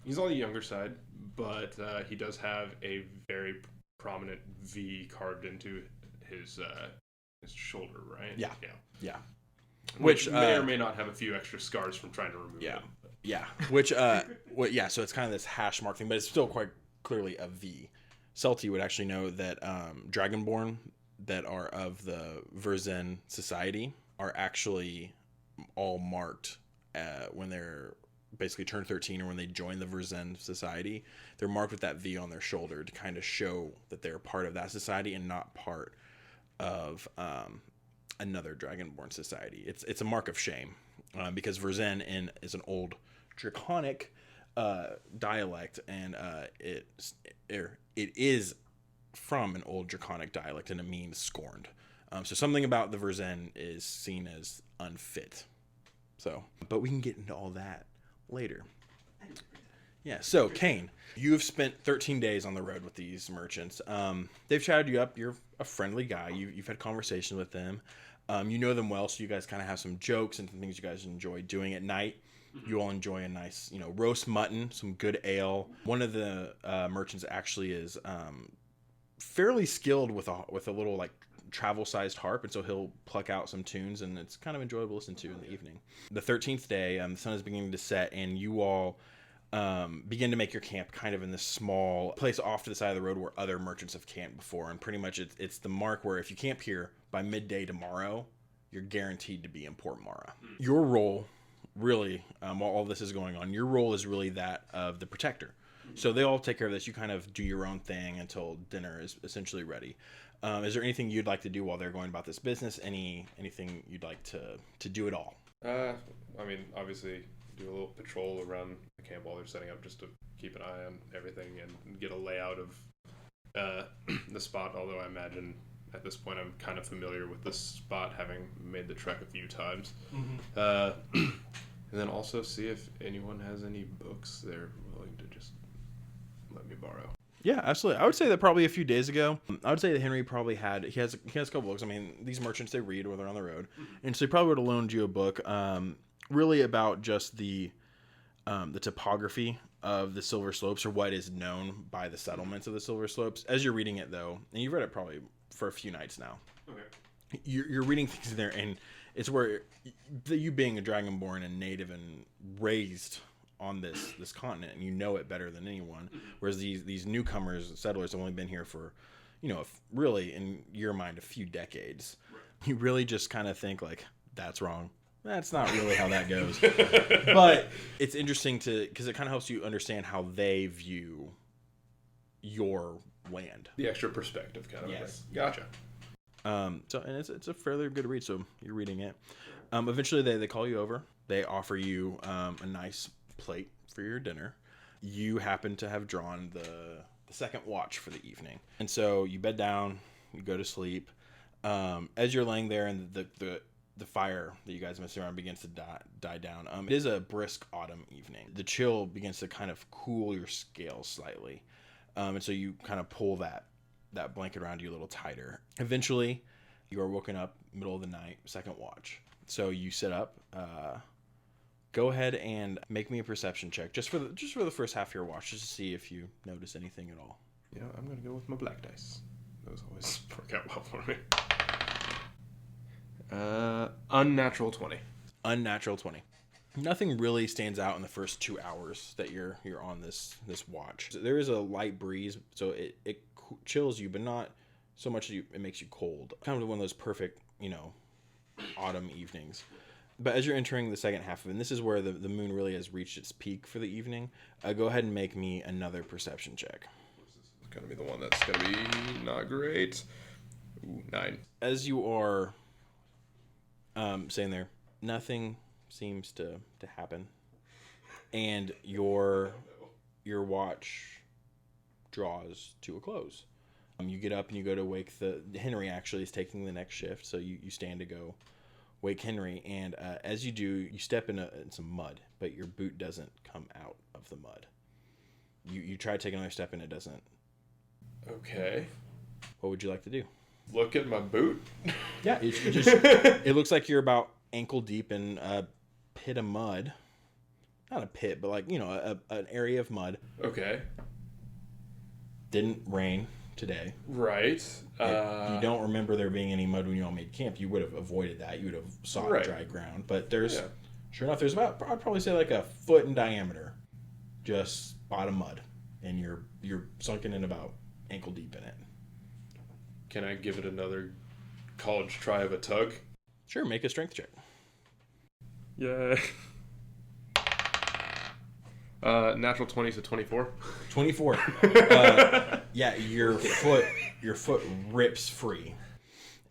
S2: He's on the younger side, but he does have a very prominent V carved into his shoulder, right?
S1: Yeah.
S2: Which may or may not have a few extra scars from trying to remove them.
S1: Yeah. Which, so it's kind of this hash mark thing, but it's still quite clearly a V. Celty would actually know that Dragonborn that are of the Verzen Society are actually all marked when they're basically turn 13 or when they join the Verzen Society. They're marked with that V on their shoulder to kind of show that they're part of that society and not part of another Dragonborn society. It's a mark of shame because Verzen is an old Draconic dialect, and it is from an old Draconic dialect, and it means scorned. So something about the Verzen is seen as unfit. So, but we can get into all that later. Yeah, so Cain, you have spent 13 days on the road with these merchants. They've chatted you up. You're a friendly guy. You've had conversations with them. You know them well, so you guys kind of have some jokes and some things you guys enjoy doing at night. You all enjoy a nice, roast mutton, some good ale. One of the merchants actually is fairly skilled with a little like travel-sized harp, and so he'll pluck out some tunes, and it's kind of enjoyable to listen to in the evening. The 13th day, the sun is beginning to set, and you all begin to make your camp kind of in this small place off to the side of the road where other merchants have camped before, and pretty much it's the mark where if you camp here by midday tomorrow, you're guaranteed to be in Port Mara. Your role, really, while all this is going on, your role is really that of the protector. So they all take care of this. You kind of do your own thing until dinner is essentially ready. Is there anything you'd like to do while they're going about this business? Anything you'd like to do at all?
S2: Obviously do a little patrol around the camp while they're setting up, just to keep an eye on everything and get a layout of the spot, although I imagine at this point I'm kind of familiar with this spot, having made the trek a few times. And then also see if anyone has any books they're willing to just let me borrow.
S1: Yeah, absolutely. I would say that probably a few days ago, I would say that Henry probably he has a couple books. I mean, these merchants, they read when they're on the road. And so he probably would have loaned you a book really about just the topography of the Silver Slopes, or what is known by the settlements of the Silver Slopes. As you're reading it, though, and you've read it probably for a few nights now. Okay. You're reading things in there, and it's where you being a dragonborn and native and raised on this continent, and you know it better than anyone, whereas these newcomers, settlers, have only been here for, really, in your mind, a few decades. Right. You really just kind of think like, that's wrong. That's not really how that goes. But it's interesting because it kind of helps you understand how they view your land.
S2: The extra perspective, kind of.
S1: Yes.
S2: Gotcha.
S1: And it's a fairly good read, so you're reading it. Eventually they call you over. They offer you a nice plate for your dinner. You happen to have drawn the second watch for the evening, and so you bed down, you go to sleep. As you're laying there, and the fire that you guys mess around begins to die down. It is a brisk autumn evening. The chill begins to kind of cool your scales slightly, and so you kind of pull that blanket around you a little tighter. Eventually, you are woken up middle of the night, second watch. So you sit up. Go ahead and make me a perception check, just for the first half of your watch, just to see if you notice anything at all.
S2: Yeah, I'm gonna go with my black dice. Those always work out well for me. Unnatural 20.
S1: Unnatural 20. Nothing really stands out in the first 2 hours that you're on this watch. There is a light breeze, so it chills you, but not so much that it makes you cold. Kind of one of those perfect, autumn evenings. But as you're entering the second half of it, and this is where the moon really has reached its peak for the evening, go ahead and make me another perception check.
S2: It's going to be the one that's going to be not great. Ooh, 9.
S1: As you are saying there, nothing seems to happen. And your watch draws to a close. You get up and you go to wake Henry actually is taking the next shift, so you stand to go wake Henry, and as you do, you step in some mud, but your boot doesn't come out of the mud. You try to take another step and it doesn't.
S2: Okay.
S1: What would you like to do?
S2: Look at my boot?
S1: Yeah, it looks like you're about ankle deep in a pit of mud. Not a pit, but like, an area of mud.
S2: Okay.
S1: Didn't rain today.
S2: Right.
S1: You don't remember there being any mud when you all made camp. You would have avoided that. You would have sought dry ground. But sure enough, there's about, I'd probably say like a foot in diameter, just spot of mud, and you're sunken in about ankle deep in it.
S2: Can I give it another college try of a tug?
S1: Sure, make a strength check.
S2: Yeah. Natural 20, so 24.
S1: 24. Yeah, your foot rips free.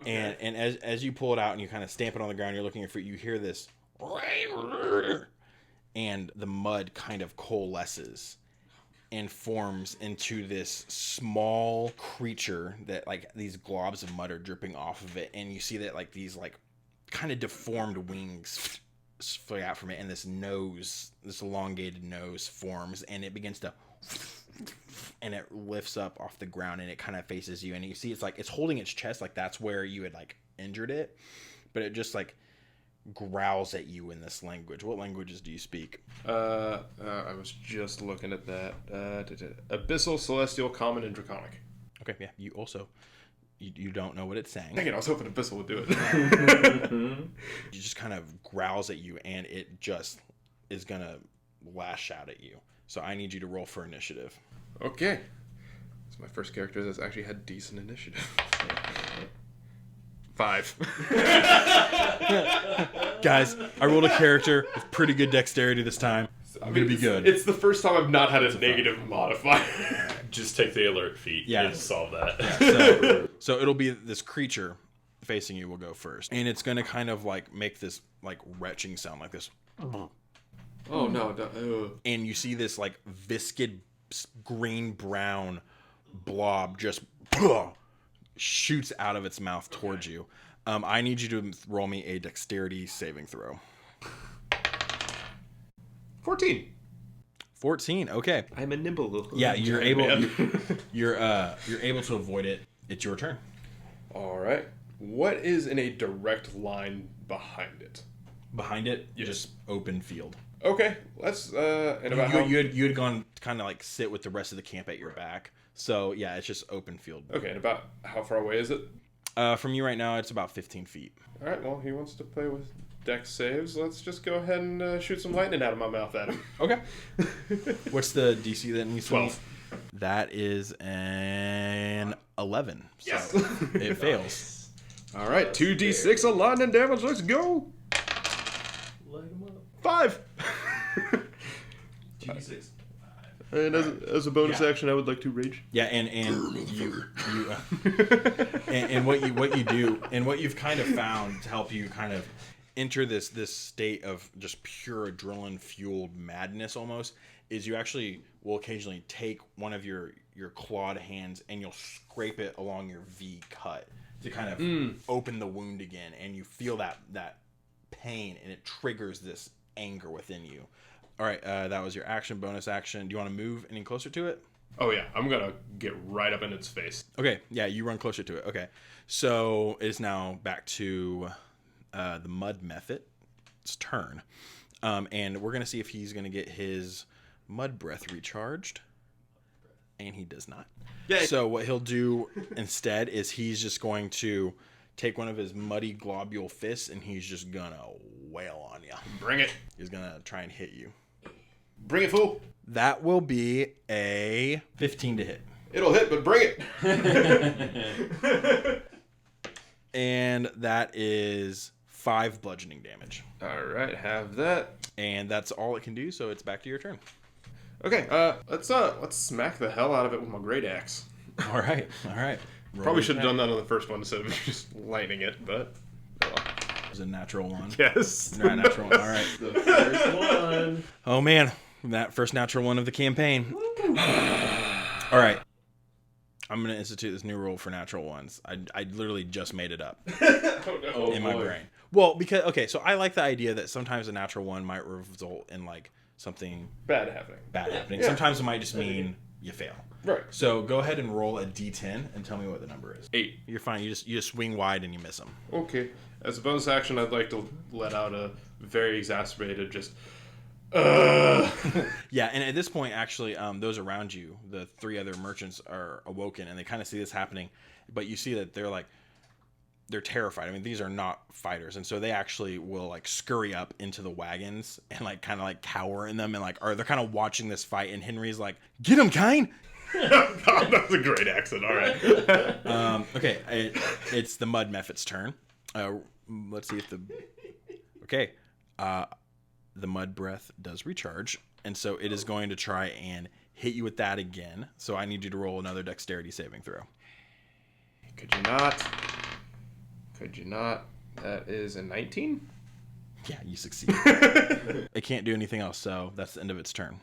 S1: Okay. And as you pull it out and you kind of stamp it on the ground, you're looking at your foot, you hear this, and the mud kind of coalesces and forms into this small creature that like these globs of mud are dripping off of it, and you see that like these like kind of deformed wings fly out from it, and this nose, this elongated nose forms, and it begins to and it lifts up off the ground, and it kind of faces you, and you see it's like it's holding its chest like that's where you had like injured it, but it just like growls at you in this language. What languages do you speak?
S2: I was just looking at that. Abyssal, Celestial, Common, and Draconic.
S1: Okay, yeah. You also you don't know what it's saying.
S2: Dang it, I was hoping Abyssal would do it.
S1: It just kind of growls at you, and it just is gonna lash out at you. So I need you to roll for initiative.
S2: Okay. It's my first character that's actually had decent initiative. 5.
S1: Guys, I rolled a character with pretty good dexterity this time. I'm gonna be good.
S2: It's the first time I've not had a negative modifier.
S3: Just take the alert feat.
S1: Yeah.
S3: And solve that.
S1: Yeah, so it'll be this creature facing you will go first, and it's gonna kind of like make this like retching sound like this.
S2: Oh no!
S1: And you see this like viscid green brown blob just shoots out of its mouth towards you. I need you to roll me a dexterity saving throw.
S2: 14.
S1: 14. Okay.
S2: I'm a nimble little.
S1: Yeah, you're able.
S2: man.
S1: You're able to avoid it. It's your turn.
S2: All right. What is in a direct line behind it?
S1: Behind it, just open field.
S2: Okay, let's and about
S1: You had gone kind of like sit with the rest of the camp at your back. So yeah, it's just open field.
S2: Okay, and about how far away is it?
S1: From you right now, it's about 15 feet.
S2: All right. Well, he wants to play with dex saves. Let's just go ahead and shoot some lightning out of my mouth at him.
S1: Okay. What's the DC that needs to
S2: 12.
S1: That is an 11. So
S2: Yes.
S1: it fails.
S2: All right, 2d6 of lightning damage. Let's go.
S4: Light 'em up.
S2: 5.
S4: 2d6.
S2: And as a bonus action, I would like to rage.
S1: Yeah, and you and what you do and what you've kind of found to help you kind of enter this state of just pure adrenaline fueled madness almost is you actually will occasionally take one of your clawed hands and you'll scrape it along your V cut to kind of open the wound again, and you feel that pain, and it triggers this anger within you. All right, that was your action. Bonus action. Do you want to move any closer to it?
S2: Oh yeah, I'm gonna get right up in its face.
S1: Okay, yeah, you run closer to it. Okay, so it is now back to the mud method's turn, and we're gonna see if he's gonna get his mud breath recharged, and he does not.
S2: Yay.
S1: So what he'll do instead is he's just going to take one of his muddy globule fists, and he's just gonna wail on you.
S2: Bring it.
S1: He's gonna try and hit you.
S2: Bring it, fool.
S1: That will be a 15 to hit.
S2: It'll hit, but bring it.
S1: And that is 5 bludgeoning damage.
S2: All right, have that.
S1: And that's all it can do, so it's back to your turn.
S2: Okay, let's smack the hell out of it with my great axe.
S1: All right. Roll
S2: Probably
S1: the
S2: should have
S1: attack.
S2: done that on the first one instead of just lightning it, but oh well.
S1: It was a natural one.
S2: Yes.
S1: All right, natural one. All right.
S4: The first one.
S1: Oh, man. That first natural one of the campaign. All right. I'm going to institute this new rule for natural ones. I literally just made it up
S2: Oh,
S1: in my
S4: boy.
S1: brain. Well, because, okay, so I like the idea that sometimes a natural one might result in, like, something
S2: bad happening.
S1: bad happening.
S2: Yeah.
S1: Sometimes it might just mean you fail.
S2: Right.
S1: So go ahead and roll a d10 and tell me what the number is.
S2: 8.
S1: You're fine. You just swing wide and you miss them.
S2: Okay. As a bonus action, I'd like to let out a very exacerbated just.
S1: Yeah, and at this point, actually, those around you, the 3 other merchants, are awoken, and they kind of see this happening. But you see that they're terrified. I mean, these are not fighters, and so they actually will like scurry up into the wagons and like kind of like cower in them, and like they're kind of watching this fight. And Henry's like, "Get him, Cain!"
S2: God, that was a great accent. All right.
S1: Okay, it's the Mud Mephit's turn. Let's see if the Mud Breath does recharge, and so it is going to try and hit you with that again. So I need you to roll another dexterity saving throw.
S2: Could you not? Could you not? That is a 19.
S1: Yeah, you succeed. It can't do anything else, so that's the end of its turn.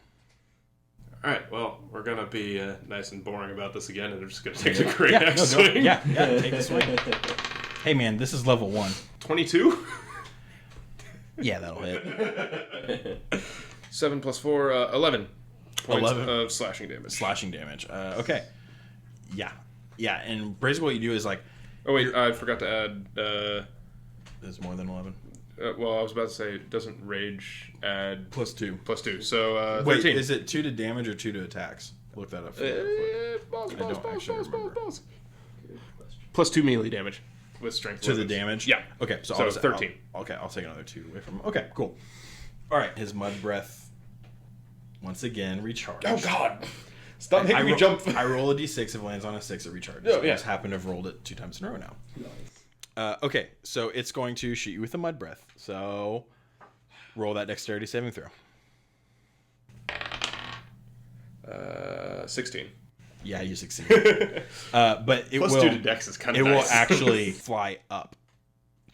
S2: All right, well, we're going to be nice and boring about this again, and we're just going to take the great axe
S1: no,
S2: swing.
S1: yeah, take the swing. Hey, man, this is level 1.
S2: 22?
S1: Yeah, that'll hit.
S2: 7 plus 4, 11 points
S1: 11
S2: of slashing damage.
S1: Slashing damage. Okay. Yeah. Yeah, and basically what you do is like...
S2: Oh, wait, I forgot to add...
S1: There's more than 11.
S2: Well, I was about to say, doesn't rage add...
S1: Plus 2.
S2: Plus 2, so 13.
S1: Wait, is it 2 to damage or 2 to attacks? Look that up for me.
S2: Balls.
S3: Good
S2: Plus 2 melee damage with strength.
S1: To the damage?
S2: Yeah.
S1: Okay, so
S2: 13.
S1: I'll take another 2 away from him. Okay, cool. All right, his mud breath once again recharged.
S2: Oh, God. Stop making me jump.
S1: I roll a d6. If it lands on a 6, it recharges.
S2: Oh, yeah.
S1: I just happen to have rolled it 2 times in a row now.
S4: Nice.
S1: Okay, so it's going to shoot you with a mud breath. So roll that dexterity saving throw.
S2: 16.
S1: Yeah, you succeed. But it
S2: Plus
S1: will.
S2: 2 to dex is kind of
S1: It
S2: nice.
S1: will actually fly up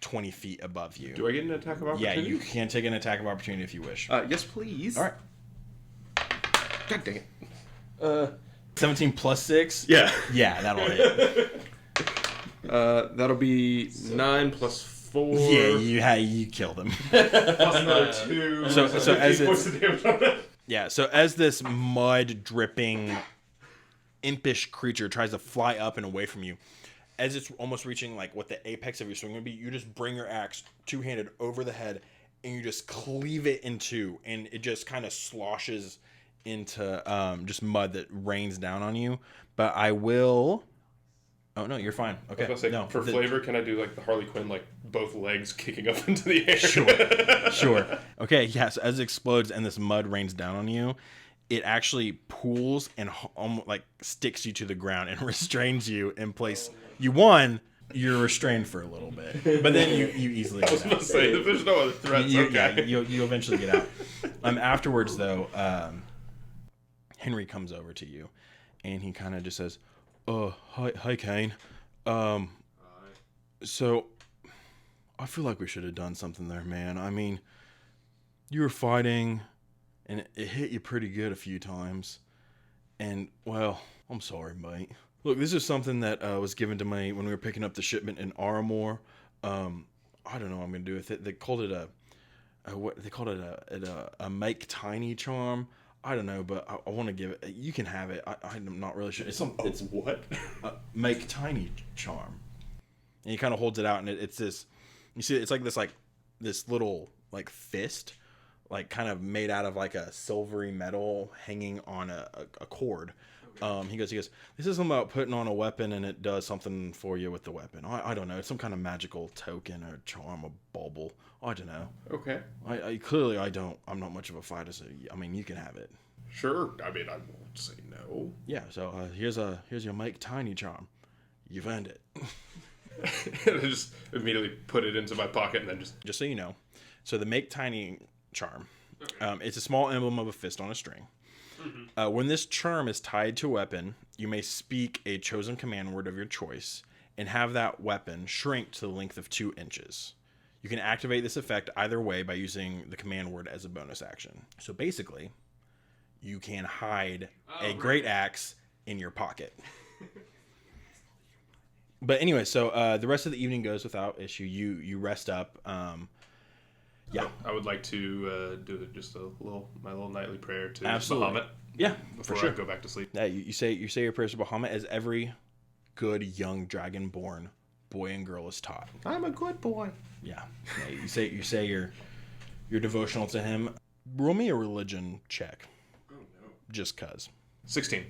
S1: 20 feet above you.
S2: Do I get an attack of
S1: Yeah,
S2: opportunity?
S1: you can take an attack of opportunity if you wish.
S2: Yes, please.
S1: All right.
S2: God dang it.
S1: 17 plus 6?
S2: Yeah.
S1: Yeah, that'll hit.
S2: That'll be 9 plus 4.
S1: Yeah, you killed him.
S2: Plus another 2.
S1: So as
S2: 15 points
S1: it's
S2: of damage on it.
S1: yeah, so as this mud dripping impish creature tries to fly up and away from you, as it's almost reaching like what the apex of your swing would be, you just bring your axe two-handed over the head and you just cleave it in two, and it just kind of sloshes into just mud that rains down on you. But I will. Oh no, you're fine. Okay.
S2: I was about to say,
S1: no,
S2: for flavor, can I do like the Harley Quinn, like both legs kicking up into the air?
S1: Sure. Okay. Yeah. So as it explodes and this mud rains down on you, it actually pools and like sticks you to the ground and restrains you in place. You're restrained for a little bit, but then you easily.
S2: I was about to say, if there's no other threats, okay.
S1: Yeah, you eventually get out. Afterwards, though, Henry comes over to you, and he kind of just says, hi, Cain. So, I feel like we should have done something there, man. I mean, you were fighting, and it hit you pretty good a few times. And, well, I'm sorry, mate. Look, this is something that was given to me when we were picking up the shipment in Aramor. I don't know what I'm going to do with it. They called it a make tiny charm. I don't know, but I want to give it. You can have it. I'm not really sure. It's
S2: what?
S1: Make tiny charm. And he kind of holds it out, and it's this. You see, it's like this little like fist, like kind of made out of like a silvery metal hanging on a cord. He goes, this is about putting on a weapon and it does something for you with the weapon. I don't know. It's some kind of magical token or charm or bauble. I don't know.
S2: Okay.
S1: I'm not much of a fighter, so I mean, you can have it.
S2: Sure. I mean, I won't say no.
S1: Yeah, so here's your make tiny charm. You've earned it.
S2: I just immediately put it into my pocket and then
S1: Just so you know, so the make tiny charm, it's a small emblem of a fist on a string. Mm-hmm. When this charm is tied to a weapon, you may speak a chosen command word of your choice and have that weapon shrink to the length of 2 inches. You can activate this effect either way by using the command word as a bonus action. So basically, you can hide a great axe in your pocket. But anyway, so the rest of the evening goes without issue. You rest up. Yeah,
S2: I would like to do just my little nightly prayer to
S1: absolutely.
S2: Bahamut.
S1: Yeah,
S2: before
S1: for sure.
S2: I go back to sleep.
S1: Yeah, you say your prayers to Bahamut as every good young dragonborn boy and girl is taught.
S2: I'm a good boy.
S1: Yeah, you say your devotional to him. Roll me a religion check.
S2: Oh no.
S1: Just cause.
S2: 16.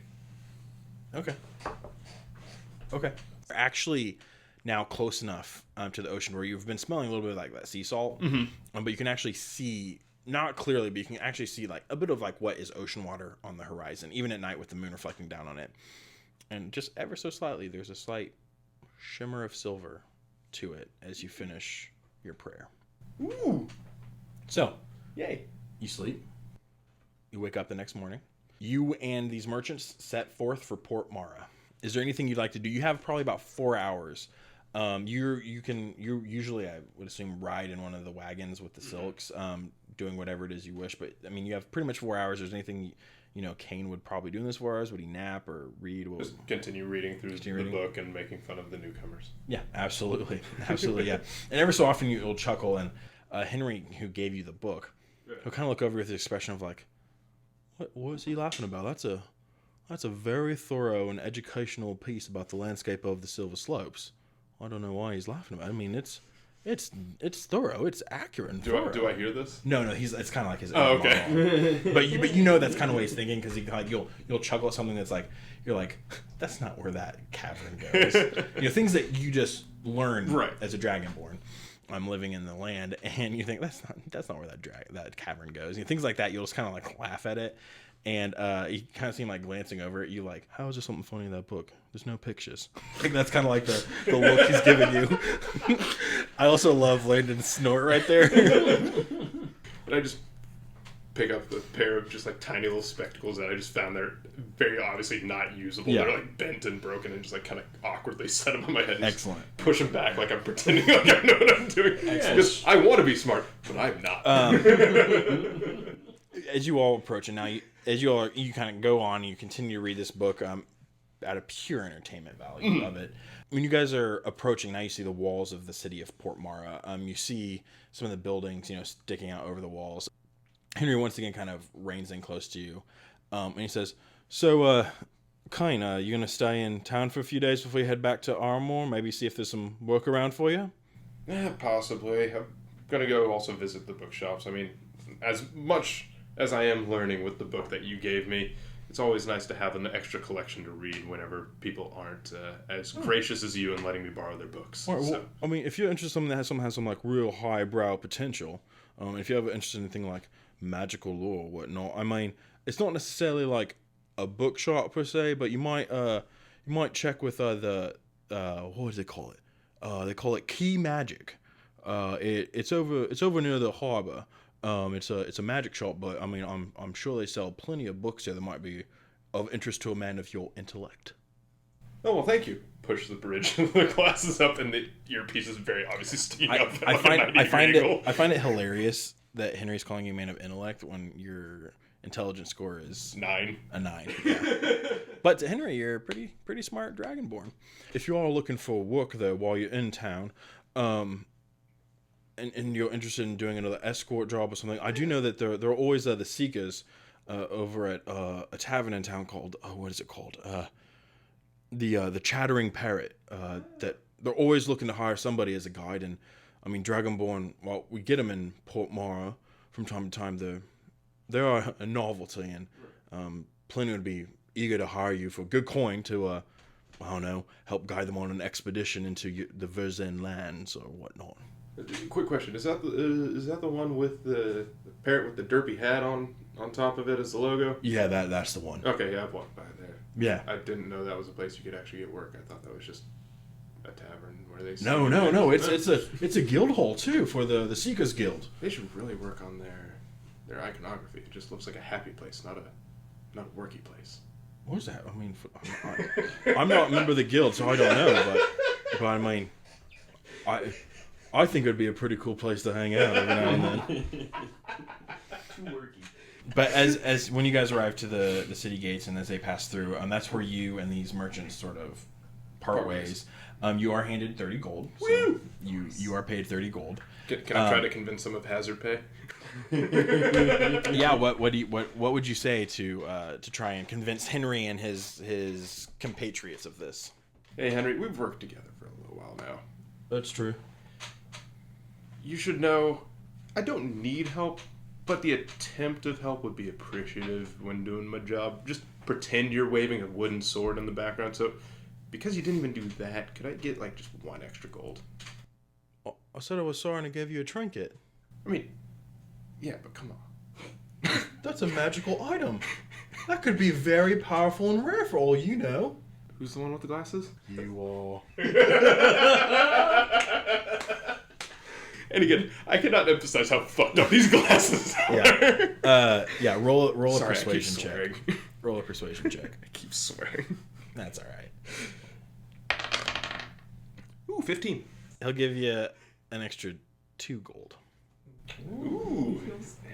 S1: Okay. We're actually now close enough to the ocean where you've been smelling a little bit of like that sea salt, but you can actually see, not clearly, but you can actually see like a bit of like what is ocean water on the horizon, even at night with the moon reflecting down on it. And just ever so slightly, there's a slight shimmer of silver to it as you finish your prayer.
S2: Ooh.
S1: So,
S2: Yay.
S1: you sleep. You wake up the next morning. You and these merchants set forth for Port Mara. Is there anything you'd like to do? You have probably about 4 hours. You usually, I would assume, ride in one of the wagons with the silks, doing whatever it is you wish. But I mean, you have pretty much 4 hours. Is there anything Cain would probably do this for us. Would he nap or read?
S2: Just continue reading through the book and making fun of the newcomers.
S1: Yeah, absolutely. Absolutely, yeah. And every so often you'll chuckle, and Henry, who gave you the book, he'll kind of look over with the expression of like, what is he laughing about? That's a very thorough and educational piece about the landscape of the Silver Slopes. I don't know why he's laughing about it. I mean, it's thorough. It's accurate and thorough.
S2: Do I hear this?
S1: No. It's kind of like his.
S2: Oh, okay.
S1: but that's kind of what he's thinking, because you'll chuckle at something that's like, you're like, that's not where that cavern goes. Things that you just learn as a dragonborn. I'm living in the land, and you think that's not where that cavern goes. Things like that, you'll just kind of like laugh at it, and you kind of seem like glancing over it. You like, how is there something funny in that book? There's no pictures. I think that's kind of like the look he's giving you. I also love Landon's snort right there.
S2: And I just pick up a pair of just like tiny little spectacles that I just found they're very obviously not usable. Yeah. They're like bent and broken, and just like kind of awkwardly set them on my head. And
S1: excellent.
S2: Push them back like I'm pretending like I know what I'm doing. Because I want to be smart, but I'm not.
S1: As you all approach, and now you kind of go on, and you continue to read this book out of pure entertainment value of it. When you guys are approaching, now you see the walls of the city of Port Mara. You see some of the buildings, sticking out over the walls. Henry once again kind of reins in close to you, and he says, "So, Cain, you gonna stay in town for a few days before you head back to Armor? Maybe see if there's some work around for you?"
S2: Yeah, possibly. I'm gonna go also visit the bookshops. I mean, as much as I am learning with the book that you gave me, it's always nice to have an extra collection to read whenever people aren't as gracious as you in letting me borrow their books.
S1: Right, well, I mean, if you're interested in something that has some like real highbrow potential, if you're ever interested in anything like magical lore or whatnot, I mean, it's not necessarily like a bookshop per se, but you might check with the what do they call it? They call it Key Magic. It's over near the harbor. It's a magic shop, but I mean, I'm sure they sell plenty of books there that might be of interest to a man of your intellect.
S2: Oh, well, thank you. Push the bridge, the glasses up, and the earpiece is very obviously sticking up.
S1: I find it hilarious that Henry's calling you a man of intellect when your intelligence score is
S2: 9.
S1: A 9. Yeah. But to Henry, you're a pretty smart dragonborn. If you are looking for work though while you're in town, and you're interested in doing another escort job or something, I do know that there are always the seekers over at a tavern in town called what is it called? The Chattering Parrot. That they're always looking to hire somebody as a guide. And I mean, dragonborn, well, we get them in Port Mara from time to time. They are a novelty, and plenty would be eager to hire you for good coin to I don't know, help guide them on an expedition into the Verzen lands or whatnot.
S2: Quick question: Is that the one with the parrot with the derpy hat on top of it as the logo?
S1: Yeah, that's the one.
S2: Okay, yeah, I've walked by there.
S1: Yeah,
S2: I didn't know that was a place you could actually get work. I thought that was just a tavern where they.
S1: No. It's a guild hall too for the Seekers Guild.
S2: They should really work on their iconography. It just looks like a happy place, not a worky place.
S1: What is that? I mean, I'm not a member of the guild, so I don't know. But I mean, I think it'd be a pretty cool place to hang out every now and then.
S4: Too worky.
S1: But as when you guys arrive to the city gates and as they pass through, that's where you and these merchants sort of part ways. You are handed 30 gold. So you are paid 30 gold.
S2: Can I try to convince them of hazard pay?
S1: Yeah. What would you say to try and convince Henry and his compatriots of this?
S2: Hey Henry, we've worked together for a little while now.
S1: That's true.
S2: You should know, I don't need help, but the attempt of help would be appreciative when doing my job. Just pretend you're waving a wooden sword in the background. So, because you didn't even do that, could I get like just 1 extra gold?
S1: I said I was sorry and I gave you a trinket.
S2: I mean, yeah, but come on.
S1: That's a magical item. That could be very powerful and rare for all you know.
S2: Who's the one with the glasses?
S1: You are.
S2: And again, I cannot emphasize how fucked up these glasses are.
S1: Yeah. Roll a persuasion check. Roll a persuasion check.
S2: I keep swearing.
S1: That's all right.
S2: Ooh, 15.
S1: He'll give you an extra 2 gold.
S2: Ooh.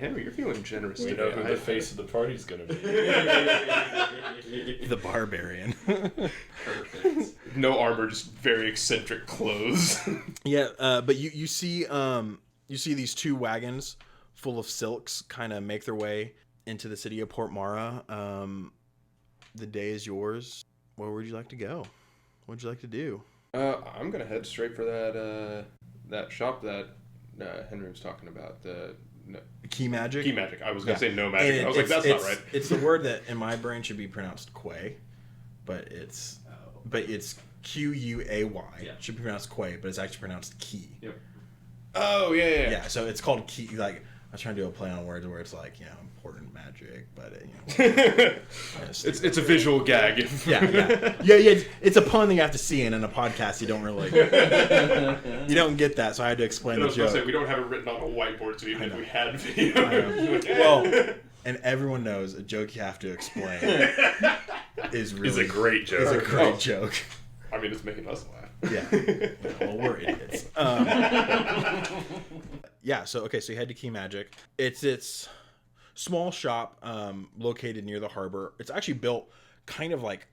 S2: Henry, you're feeling generous
S3: We
S2: today.
S3: know who the face of the party's gonna be.
S1: The barbarian.
S4: Perfect.
S2: No armor, just very eccentric clothes.
S1: Yeah, but you see these two wagons full of silks kind of make their way into the city of Port Mara. The day is yours. Where would you like to go? What would you like to do?
S2: I'm gonna head straight for that shop that Henry was talking about.
S1: Key magic.
S2: Key magic. I was gonna say no magic. I was like, that's not right.
S1: It's the word that in my brain should be pronounced quay, but it's Quay.
S4: Yeah.
S1: It should be pronounced quay, but it's actually pronounced key.
S4: Yep.
S2: Oh yeah.
S1: Yeah, so it's called key. Like I was trying to do a play on words where it's like important magic, but
S2: it's a visual gag.
S1: yeah. It's a pun that you have to see, and in a podcast you don't really you don't get that. So I had to explain the joke.
S2: Say, we don't have it written on a whiteboard, so even if we had video,
S1: well, and everyone knows a joke you have to explain is a
S3: great joke.
S1: Is a great joke.
S2: I mean, it's making us laugh.
S1: Yeah. Well, we're idiots. Yeah. So you head to Key Magic. It's small shop located near the harbor. It's actually built kind of like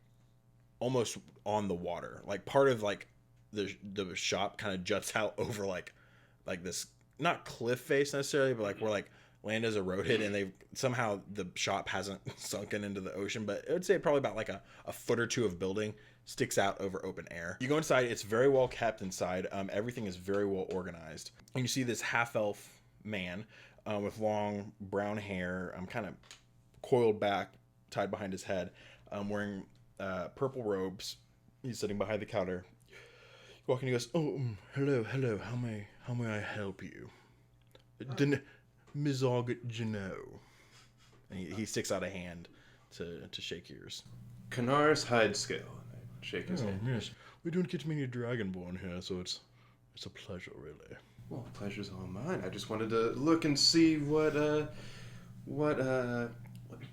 S1: almost on the water. Like part of like the shop kind of juts out over like this, not cliff face necessarily, but like where like land is eroded and they've somehow the shop hasn't sunken into the ocean. But I would say probably about like a foot or two of building sticks out over open air. You go inside, it's very well kept inside. Everything is very well organized. And you see this half-elf man with long brown hair, kind of coiled back, tied behind his head, wearing purple robes. He's sitting behind the counter. You walk in, he goes, "Oh, hello. How may I help you? Mizog Jano." And he sticks out a hand to shake yours.
S2: Canar's hide scale. Shake his hand.
S1: Yes. We don't get many dragonborn here, so it's a pleasure, really.
S2: Well, pleasure's all mine. I just wanted to look and see what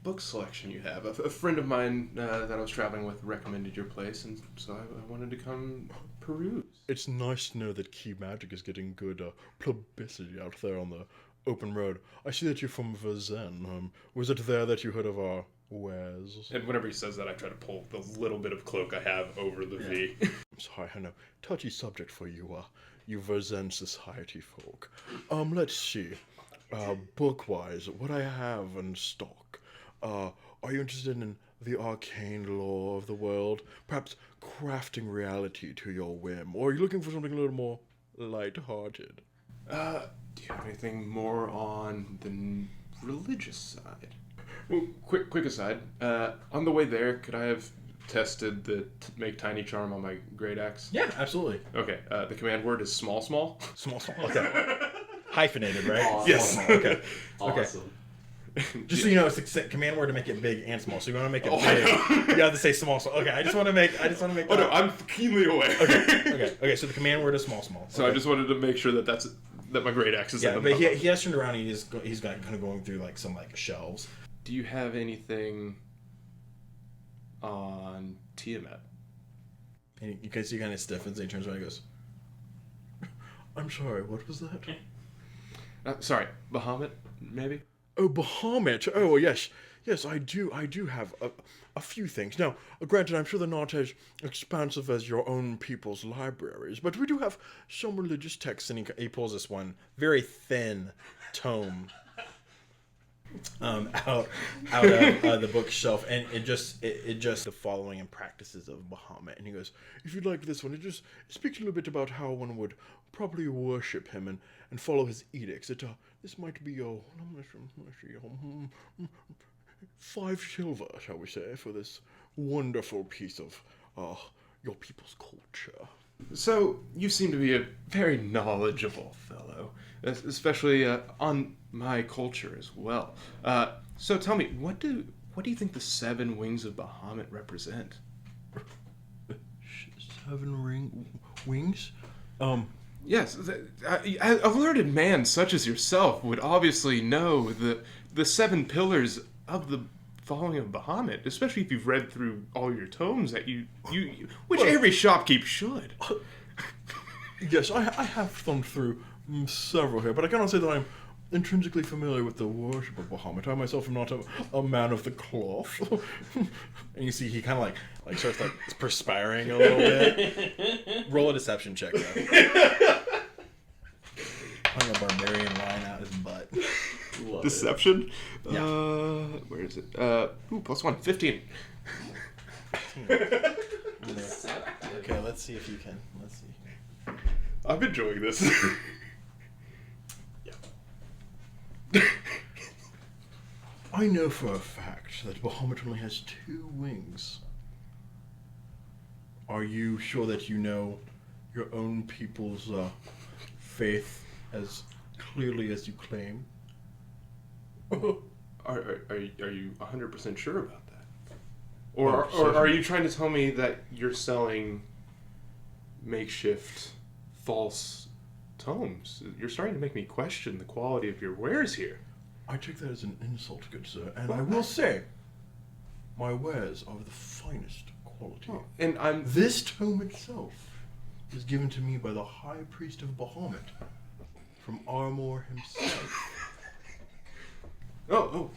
S2: book selection you have. A friend of mine that I was traveling with recommended your place, and so I wanted to come peruse.
S1: It's nice to know that Key Magic is getting good publicity out there on the open road. I see that you're from Verzen. Was it there that you heard of our wares?
S2: And whenever he says that, I try to pull the little bit of cloak I have over the V.
S1: I'm sorry, I know. Touchy subject for you, you Verzen society folk. Let's see. Book-wise, what I have in stock. Are you interested in the arcane lore of the world? Perhaps crafting reality to your whim? Or are you looking for something a little more light-hearted?
S2: Do you have anything more on the religious side? Well, quick aside. On the way there, could I have tested the make tiny charm on my great axe?
S1: Yeah, absolutely.
S2: Okay. The command word is small.
S1: Small. Okay. Hyphenated, right?
S4: Awesome.
S2: Yes.
S1: Okay.
S4: Awesome.
S1: Just so you know, it's a command word to make it big and small. So you want to make it big, you have to say small. Okay, I just want to make.
S2: Oh no, I'm keenly aware.
S1: Okay. So the command word is small.
S2: So
S1: okay.
S2: I just wanted to make sure that that my great axe is.
S1: Yeah,
S2: in the
S1: but he has turned around and he's kind of going through like some like shelves.
S2: Do you have anything on Tiamat?
S1: And you can see he kind of stiffens and he turns around and goes, "I'm sorry, what was that?"
S2: Sorry, Bahamut, maybe?
S1: Oh, Bahamut. Oh, yes, I do have a few things. Now, granted, I'm sure they're not as expansive as your own people's libraries, but we do have some religious texts, and he pulls this one very thin tome out of the bookshelf, and it just the following and practices of Bahamut. And he goes, "If you'd like this one, it just speaks a little bit about how one would properly worship him and follow his edicts. This might be your 5 silver, shall we say, for this wonderful piece of your people's culture."
S2: So, you seem to be a very knowledgeable fellow, especially on my culture as well. So tell me, what do you think the 7 wings of Bahamut represent?
S1: 7 wings?
S2: Yes, a learned man such as yourself would obviously know the 7 pillars of the following of Bahamut, especially if you've read through all your tomes that which every shopkeep should.
S1: Yes, I have thumbed through several here, but I cannot say that I'm intrinsically familiar with the worship of Bahamut. I myself am not a man of the cloth. And you see he kind of like starts like perspiring a little bit. Roll a deception check, though. Pulling a barbarian line out his butt.
S5: Love Deception?
S1: Yeah.
S5: Where is it? +1. 15.
S1: Okay, let's see if you can. Let's see.
S5: I'm enjoying this.
S1: I know for a fact that Bahamut only has 2 wings. Are you sure that you know your own people's faith as clearly as you claim?
S5: Are you 100% sure about that? Or are you trying to tell me that you're selling makeshift false tomes? You're starting to make me question the quality of your wares here.
S1: I take that as an insult, good sir, and I will say, my wares are of the finest quality.
S5: Oh, and
S1: This tome itself is given to me by the High Priest of Bahamut, from Armor himself.
S5: Oh,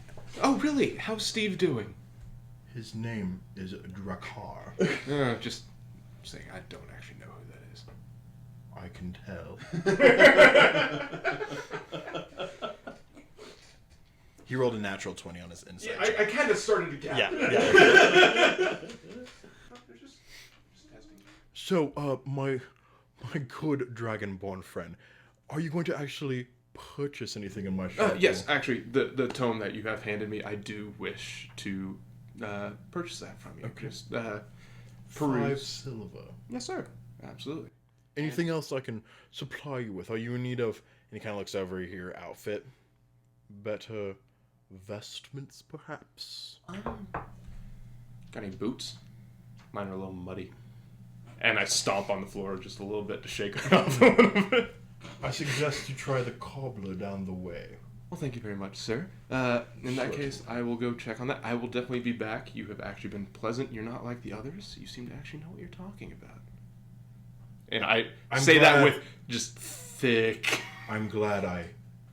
S5: really? How's Steve doing?
S1: His name is Drakkar.
S5: Just saying, I don't actually know who that is.
S1: I can tell. He rolled a natural 20 on his insight.
S5: Yeah, I kind of started to gap.
S1: Yeah.
S5: Just testing.
S1: So, my good dragonborn friend, are you going to actually purchase anything in my shop?
S5: Yes, actually, the tome that you have handed me, I do wish to purchase that from you.
S1: Okay.
S5: Just
S1: 5
S5: peruse.
S1: silver.
S5: Yes, sir. Absolutely.
S1: Anything else I can supply you with? Are you in need of, and he kind of looks over your outfit, better vestments, perhaps?
S5: Got any boots? Mine are a little muddy. And I stomp on the floor just a little bit to shake it off a little bit.
S1: I suggest you try the cobbler down the way.
S5: Well, thank you very much, sir. In that case, I will go check on that. I will definitely be back. You have actually been pleasant. You're not like the others. You seem to actually know what you're talking about. And I'm say
S1: glad,
S5: that with just thick.
S1: I'm glad I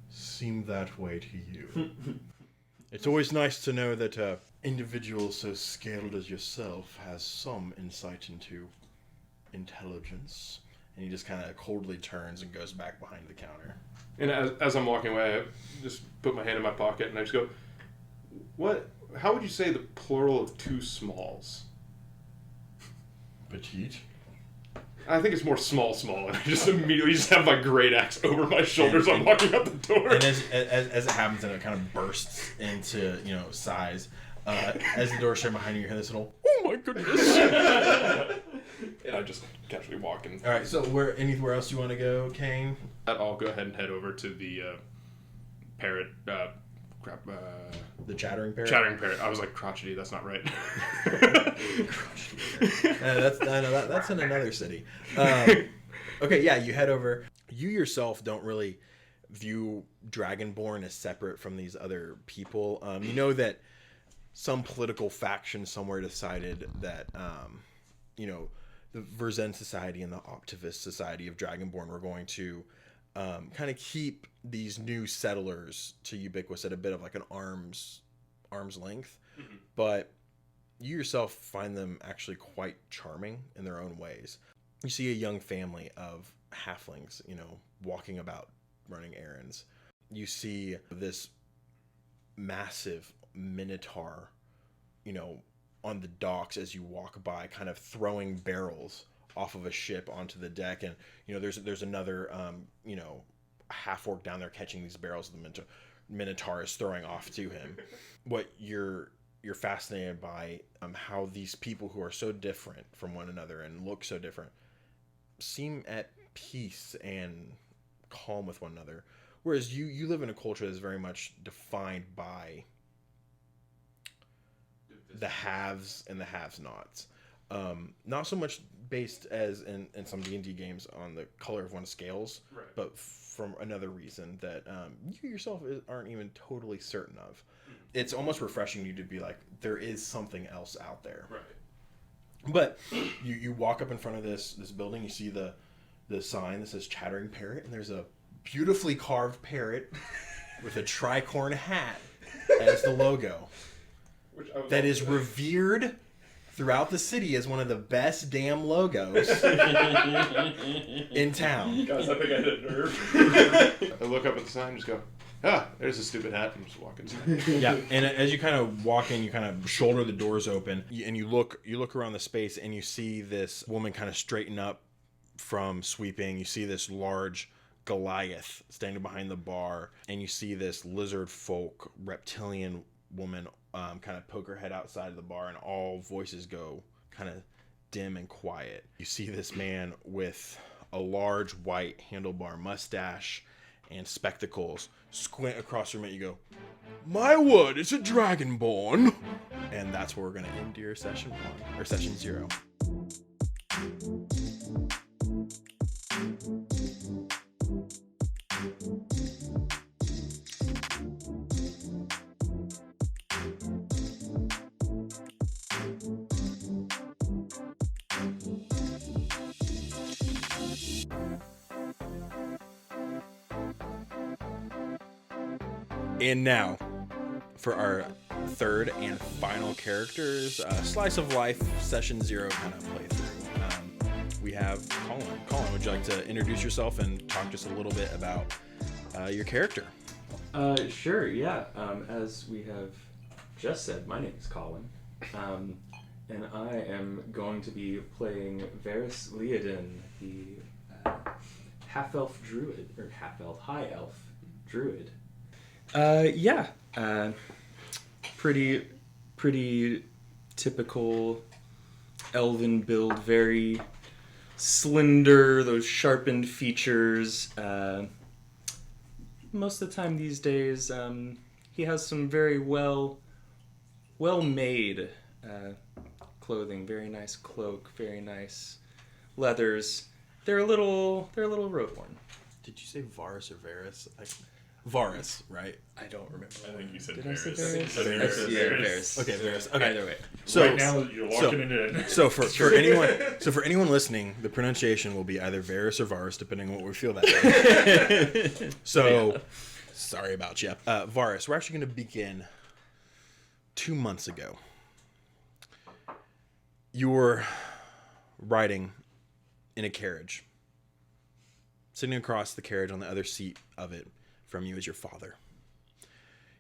S1: seem that way to you. It's always nice to know that an individual so scaled as yourself has some insight into intelligence. And he just kind of coldly turns and goes back behind the counter.
S2: And as I'm walking away, I just put my hand in my pocket and I just go, "What? How would you say the plural of 2 smalls?"
S1: Petite?
S2: I think it's more small, and I just immediately just have my great axe over my shoulders. I'm walking out the door.
S1: And as it happens, and it kind of bursts into size. As the door shut behind you, you hear this little, "Oh my goodness!"
S2: And I just casually walk in.
S1: All right. So anywhere else you want to go, Cain?
S2: I'll go ahead and head over to the parrot.
S1: The chattering parrot.
S2: Chattering parrot. I was like crotchety. That's not right.
S1: That's in another city. Okay, yeah, you head over. You yourself don't really view Dragonborn as separate from these other people. You know that some political faction somewhere decided that, the Verzen Society and the Optivist Society of Dragonborn were going to kind of keep these new settlers to Ubiquis at a bit of like an arm's length. Mm-hmm. But you yourself find them actually quite charming in their own ways. You see a young family of halflings, walking about running errands. You see this massive minotaur, on the docks as you walk by, kind of throwing barrels off of a ship onto the deck. And, there's another, half-orc down there catching these barrels the minotaur is throwing off to him. What you're fascinated by how these people who are so different from one another and look so different seem at peace and calm with one another, whereas you live in a culture that's very much defined by the haves and the have-nots. Not so much based as in some D&D games on the color of one's scales, right, but from another reason that you yourself aren't even totally certain of. It's almost refreshing you to be like, there is something else out there.
S2: Right.
S1: But you walk up in front of this building, you see the sign that says Chattering Parrot, and there's a beautifully carved parrot with a tricorn hat as the logo. That is revered throughout the city as one of the best damn logos in town.
S3: Guys, I think I hit a nerve.
S5: I look up at the sign and just go, there's a stupid hat, and just walk inside.
S1: Yeah, and as you kind of walk in, you kind of shoulder the doors open, and you look around the space, and you see this woman kind of straighten up from sweeping. You see this large Goliath standing behind the bar, and you see this lizard folk reptilian woman kind of poke her head outside of the bar, and all voices go kind of dim and quiet. You see this man with a large white handlebar mustache and spectacles squint across from it. You go, my word, it's a dragonborn. And that's where we're going to end your session 1 or session 0. And now, for our third and final characters, Slice of Life Session 0 kind of playthrough. We have Colin. Colin, would you like to introduce yourself and talk just a little bit about your character?
S4: Sure, yeah. As we have just said, my name is Colin, and I am going to be playing Varis Leodin, the half-elf druid, or half-elf, high-elf druid. Pretty typical elven build, very slender, those sharpened features. Most of the time these days, he has some very well-made clothing, very nice cloak, very nice leathers. They're a little road-worn.
S1: Did you say Varis or Varis? Varis, right?
S4: I don't remember.
S3: I think you said
S4: Did
S3: Varis.
S4: I say Varis?
S3: Varis.
S4: Yeah, Varis.
S1: Okay, Varis. Okay.
S4: Either way.
S1: So
S3: right now you're locking it in.
S1: So for anyone listening, the pronunciation will be either Varis or Varis, depending on what we feel that day. So, yeah. Sorry about you. Varis, we're actually going to begin 2 months ago. You were riding in a carriage. Sitting across the carriage on the other seat of it from you is your father.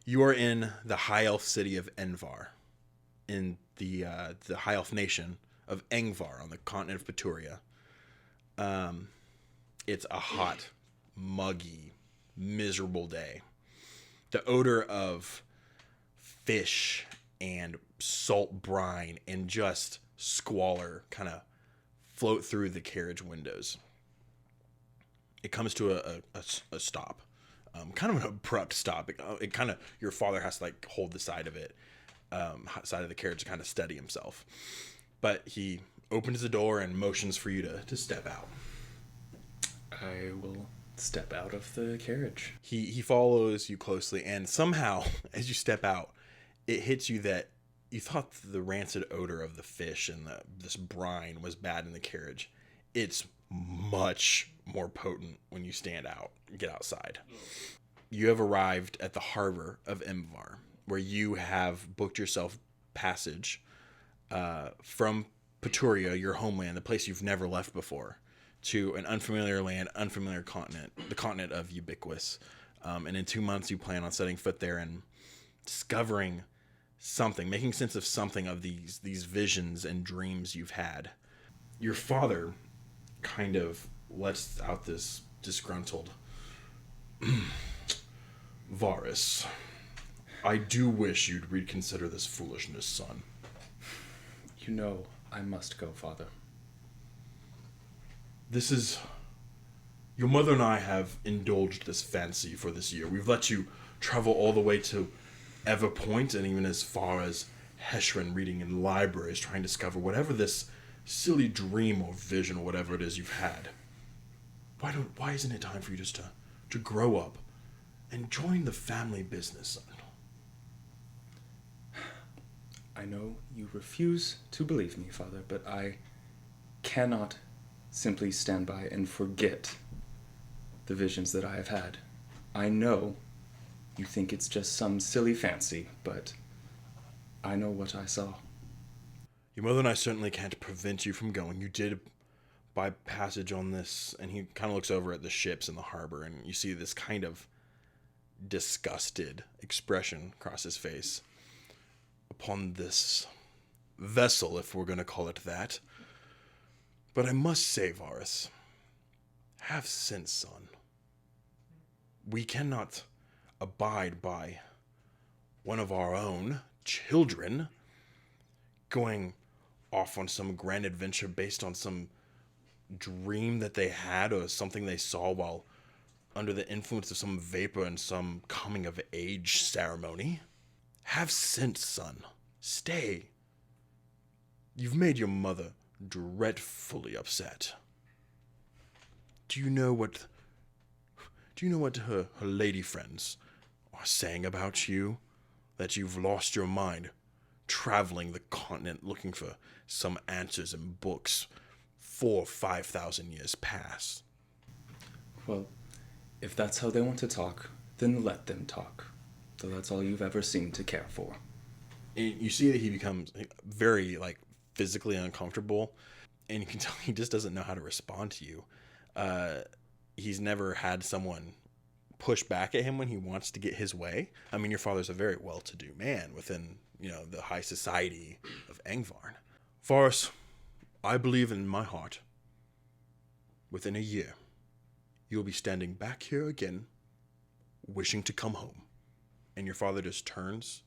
S1: You are in the high elf city of Envar, in the high elf nation of Engvar on the continent of Peturia. It's a hot, muggy, miserable day. The odor of fish and salt brine and just squalor kind of float through the carriage windows. It comes to a stop, kind of an abrupt stop. It kind of, your father has to like hold the side of it, side of the carriage to kind of steady himself. But he opens the door and motions for you to step out.
S4: I will step out of the carriage.
S1: He follows you closely, and somehow, as you step out, it hits you that you thought the rancid odor of the fish and this brine was bad in the carriage. It's much more potent when you stand out and get outside. You have arrived at the harbor of Emvar, where you have booked yourself passage from Peturia, your homeland, the place you've never left before, to an unfamiliar land, unfamiliar continent, the continent of Ubiquis. And in 2 months, you plan on setting foot there and discovering something, making sense of something of these visions and dreams you've had. Your father kind of lets out this disgruntled, Varis, I do wish you'd reconsider this foolishness, son.
S4: You know I must go, father.
S1: This is... Your mother and I have indulged this fancy for this year. We've let you travel all the way to Everpoint and even as far as Heshrin, reading in libraries, trying to discover whatever this silly dream or vision or whatever it is you've had. Why isn't it time for you just to grow up and join the family business, son?
S4: I know you refuse to believe me, father, but I cannot simply stand by and forget the visions that I have had. I know You think it's just some silly fancy, but I know what I saw.
S1: Your mother and I certainly can't prevent you from going. You did buy passage on this. And he kind of looks over at the ships in the harbor, and you see this kind of disgusted expression across his face. Upon this vessel, if we're going to call it that. But I must say, Varis, have sense, son. We cannot abide by one of our own children going off on some grand adventure based on some dream that they had or something they saw while under the influence of some vapor and some coming of age ceremony. Have sense, son. Stay. You've made your mother dreadfully upset. Do you know what her lady friends are saying about you? That you've lost your mind, traveling the continent looking for some answers in books 4,000 or 5,000 years past.
S4: Well, if that's how they want to talk, then let them talk. Though that's all you've ever seemed to care for.
S1: And you see that he becomes very, physically uncomfortable, and you can tell he just doesn't know how to respond to you. He's never had someone push back at him when he wants to get his way. I mean, your father's a very well-to-do man within, the high society of Angvarn. Varis, I believe in my heart, within a year, you'll be standing back here again, wishing to come home. And your father just turns,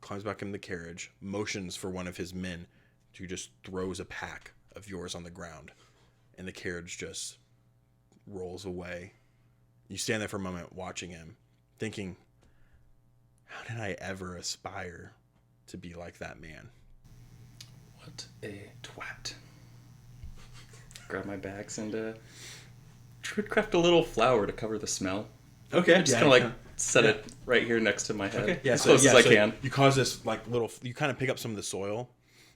S1: climbs back in the carriage, motions for one of his men to just throws a pack of yours on the ground, and the carriage just rolls away. You stand there for a moment watching him, thinking, how did I ever aspire to be like that man?
S4: What a twat. Grab my bags and craft a little flower to cover the smell.
S1: Okay.
S4: Just kind of set it right here next to my head.
S1: Okay. Yeah,
S4: as close as I can.
S1: You cause this you kind of pick up some of the soil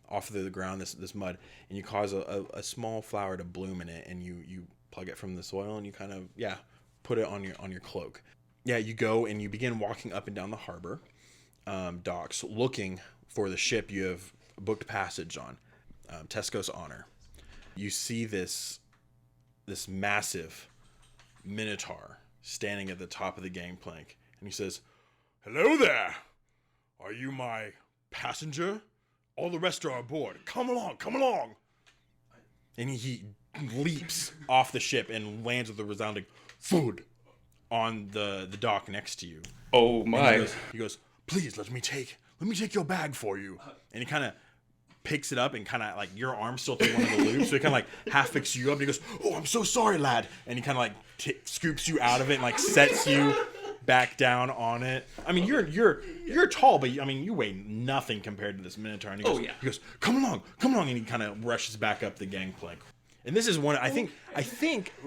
S1: off of the ground, this mud, and you cause a small flower to bloom in it, and you plug it from the soil, and you kind of put it on your cloak. Yeah, you go and you begin walking up and down the harbor docks, looking for the ship you have booked passage on, Tesco's Honor. You see this massive minotaur standing at the top of the gangplank, and he says, "Hello there. Are you my passenger? All the rest are aboard. Come along, come along." And he leaps off the ship and lands with a resounding thud on the dock next to you.
S4: Oh my!
S1: And he goes, "Please let me take your bag for you." And he kind of picks it up and kind of your arm's still through one of the loops, so he kind of half picks you up. And he goes, "Oh, I'm so sorry, lad." And he kind of scoops you out of it and sets you back down on it. I mean, you're tall, but you weigh nothing compared to this minotaur. And he goes, he goes, come along," and he kind of rushes back up the gangplank. And this is one I think.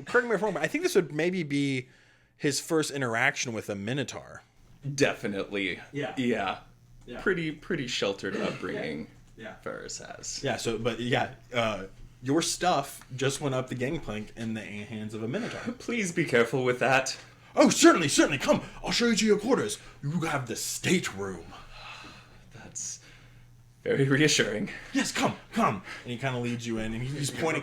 S1: Correct me if I'm wrong, but I think this would maybe be his first interaction with a minotaur.
S4: Definitely. Yeah. Pretty sheltered upbringing.
S1: Yeah.
S4: Varis has.
S1: Yeah. So, but your stuff just went up the gangplank in the hands of a minotaur.
S4: Please be careful with that.
S1: Oh, certainly. Come, I'll show you to your quarters. You have the stateroom.
S4: That's very reassuring.
S1: Yes, come. And he kind of leads you in, and he's pointing.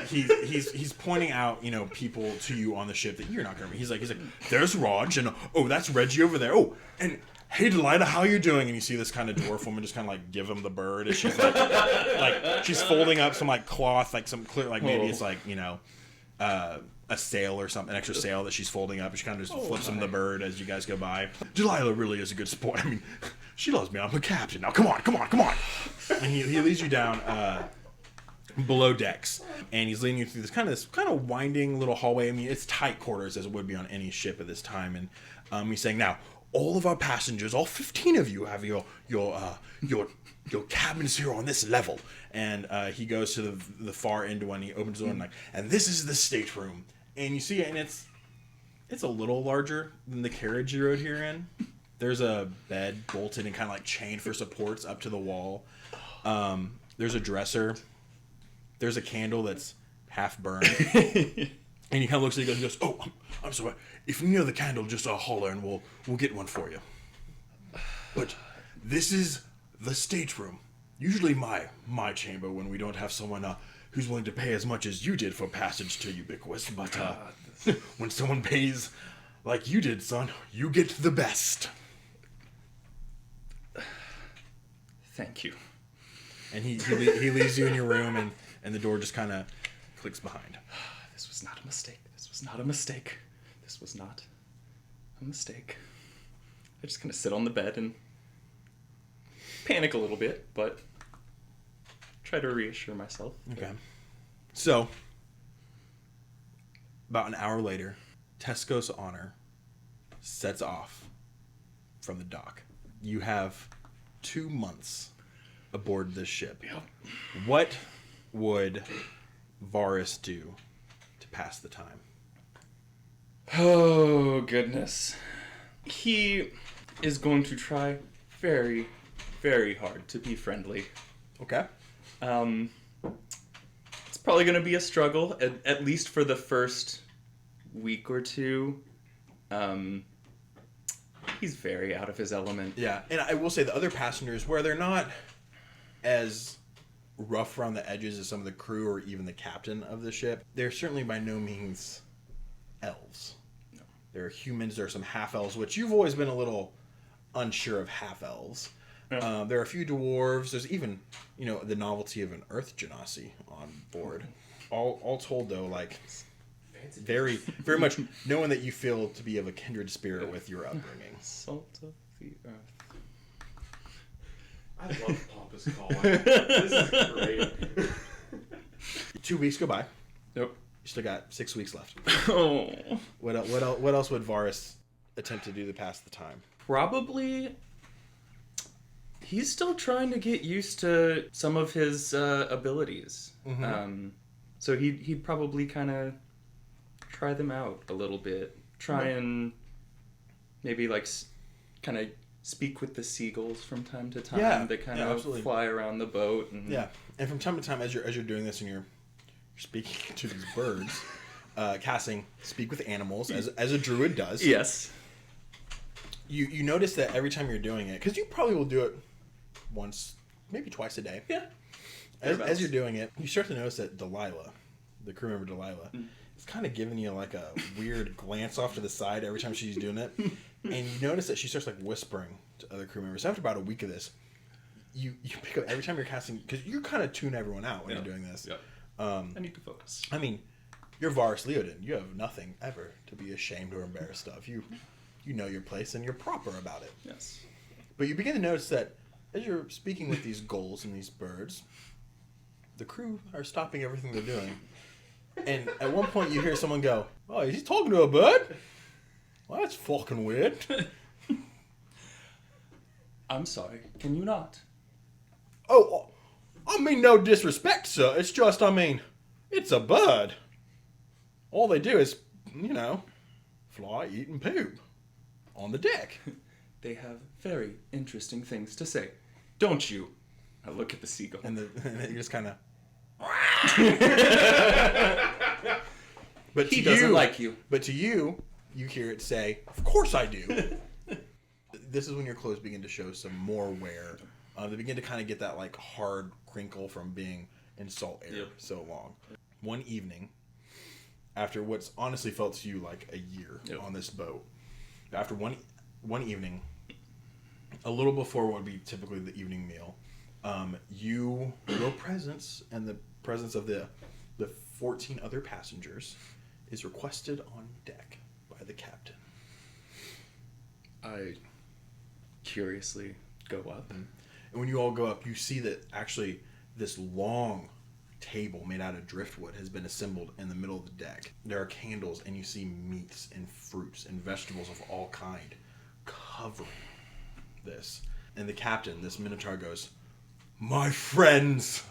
S1: He's pointing out, people to you on the ship that you're not gonna. He's like, there's Raj, and that's Reggie over there. Oh, and hey, Delilah, how you doing? And you see this kind of dwarf woman just kind of give him the bird, as she's she's folding up some cloth, some clear, maybe it's a sail or something, an extra sail that she's folding up, and she kind of just flips him the bird as you guys go by. Delilah really is a good sport. I mean, she loves me. I'm a captain. Now, come on. And he leads you down below decks, and he's leading you through this kind of winding little hallway. I mean, it's tight quarters as it would be on any ship at this time, and he's saying, now, all of our passengers, all 15 of you, have your cabins here on this level. And he goes to the far end one. He opens the door and this is the stateroom. And you see it, and it's a little larger than the carriage you rode here in. There's a bed bolted and kind of chained for supports up to the wall. There's a dresser. There's a candle that's half burned. And he kind of looks at you and goes, "Oh, I'm sorry. If you need the candle, just holler and we'll get one for you. But this is the stateroom. Usually my chamber when we don't have someone who's willing to pay as much as you did for passage to Ubiquis. But when someone pays like you did, son, you get the best."
S4: Thank you.
S1: And he leaves you in your room, and the door just kind of clicks behind.
S4: This was not a mistake. This was not a mistake. This was not a mistake. I just kind of sit on the bed and panic a little bit, but try to reassure myself.
S1: Okay. So, about an hour later, Tesco's Honor sets off from the dock. You have 2 months aboard this ship.
S4: Yep.
S1: What would Varis do to pass the time?
S4: Oh, goodness. He is going to try very, very hard to be friendly.
S1: Okay.
S4: It's probably going to be a struggle, at least for the first week or two. He's very out of his element.
S1: Yeah, and I will say the other passengers, where they're not as rough around the edges as some of the crew or even the captain of the ship, they're certainly by no means elves.
S4: No.
S1: There are humans, there are some half-elves, which you've always been a little unsure of half-elves.
S4: Yeah.
S1: There are a few dwarves. There's even, the novelty of an earth genasi on board. All told, though, like, very, very much knowing that you feel to be of a kindred spirit with your upbringing.
S4: Salt of the earth.
S5: I love pompous calling. This is great.
S1: 2 weeks go by.
S4: Yep.
S1: You still got 6 weeks left.
S4: Oh.
S1: What else would Varis attempt to do to pass the time?
S4: Probably he's still trying to get used to some of his abilities.
S1: Mm-hmm.
S4: So he'd probably kind of try them out a little bit. Try and maybe like kind of speak with the seagulls from time to time.
S1: Yeah,
S4: They kind
S1: yeah,
S4: of
S1: absolutely.
S4: fly around the boat. And
S1: Yeah, and from time to time, as you're doing this and you're speaking to these birds, casting speak with animals as a druid does.
S4: Yes.
S1: You notice that every time you're doing it, because you probably will do it once, maybe twice a day.
S4: Yeah.
S1: As you're doing it, you start to notice that Delilah, the crew member Delilah, is kind of giving you like a weird glance off to the side every time she's doing it. And you notice that she starts like whispering to other crew members. After about a week of this, you pick up every time you're casting, because you kind of tune everyone out when you're doing this.
S4: Yeah. I need to focus.
S1: I mean, you're Varis Leodin. You have nothing ever to be ashamed or embarrassed of. You know your place and you're proper about it.
S4: Yes.
S1: But you begin to notice that as you're speaking with these gulls and these birds, the crew are stopping everything they're doing. And at one point you hear someone go, "Oh, is he talking to a bird? Well, that's fucking weird."
S4: I'm sorry. Can you not?
S1: "Oh, I mean no disrespect, sir. It's just, it's a bird. All they do is, fly, eat, and poop on the deck."
S4: They have very interesting things to say, don't you? I look at the seagull.
S1: And you just kind of... But
S4: He doesn't like you.
S1: But to you hear it say, "Of course I do." This is when your clothes begin to show some more wear. They begin to kind of get that like hard crinkle from being in salt air so long. One evening, after what's honestly felt to you like a year on this boat, after one evening, a little before what would be typically the evening meal, your presence and the presence of the 14 other passengers is requested on deck by the captain.
S4: I curiously go up.
S1: And when you all go up, you see that actually this long table made out of driftwood has been assembled in the middle of the deck. There are candles, and you see meats and fruits and vegetables of all kind covering this. And the captain, this Minotaur, goes, "My friends,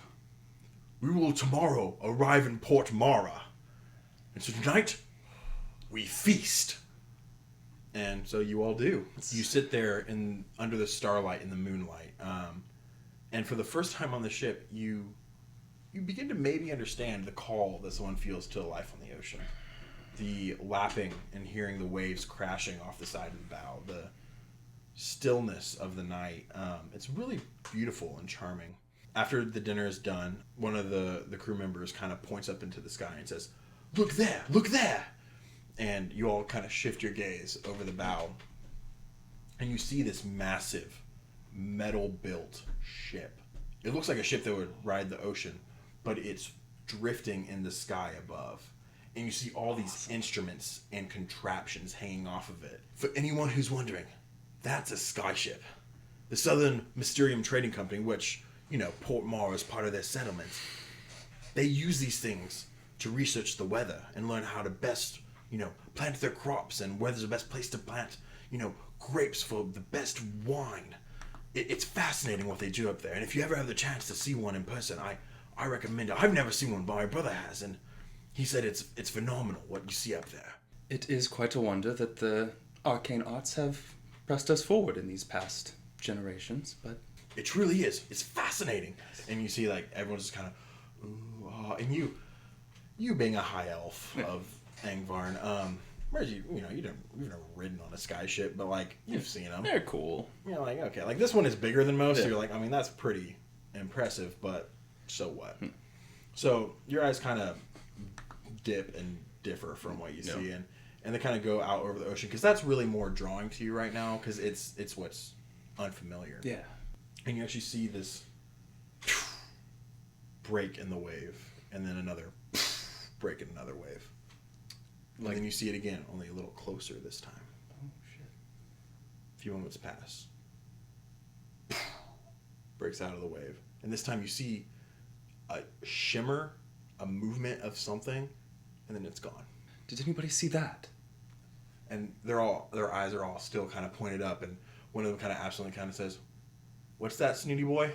S1: we will tomorrow arrive in Port Mara. And so tonight, we feast." And so you all do. You sit there under the starlight in the moonlight. And for the first time on the ship, you begin to maybe understand the call that someone feels to life on the ocean. the lapping and hearing the waves crashing off the side of the bow, the stillness of the night. It's really beautiful and charming. After the dinner is done, one of the crew members kind of points up into the sky and says, "Look there! Look there!" And you all kind of shift your gaze over the bow, and you see this massive metal-built ship. It looks like a ship that would ride the ocean, but it's drifting in the sky above. And you see all these instruments and contraptions hanging off of it. For anyone who's wondering, that's a skyship. The Southern Mysterium Trading Company, which, Port Mar is part of their settlements, they use these things to research the weather and learn how to best, plant their crops and where there's the best place to plant, grapes for the best wine. It's fascinating what they do up there. And if you ever have the chance to see one in person, I recommend it. I've never seen one, but my brother has, and he said it's phenomenal what you see up there.
S4: It is quite a wonder that the arcane arts have pressed us forward in these past generations, but...
S1: It truly is. It's fascinating. And you see, everyone's just kind of, ooh, ah. And you being a high elf of Angvarn, whereas you've never ridden on a sky ship, but, you've seen them.
S4: They're cool.
S1: You're okay, this one is bigger than most, so you're that's pretty impressive, but so what? So your eyes kind of dip and differ from what you see, and they kind of go out over the ocean, because that's really more drawing to you right now, because it's what's unfamiliar.
S4: Yeah.
S1: And you actually see this break in the wave, and then another break in another wave. And then you see it again, only a little closer this time.
S4: Oh, shit.
S1: A few moments pass. Breaks out of the wave. And this time you see a shimmer, a movement of something, and then it's gone.
S4: Did anybody see that?
S1: And their eyes are all still kind of pointed up, and one of them kind of absently kind of says, "What's that, snooty boy?"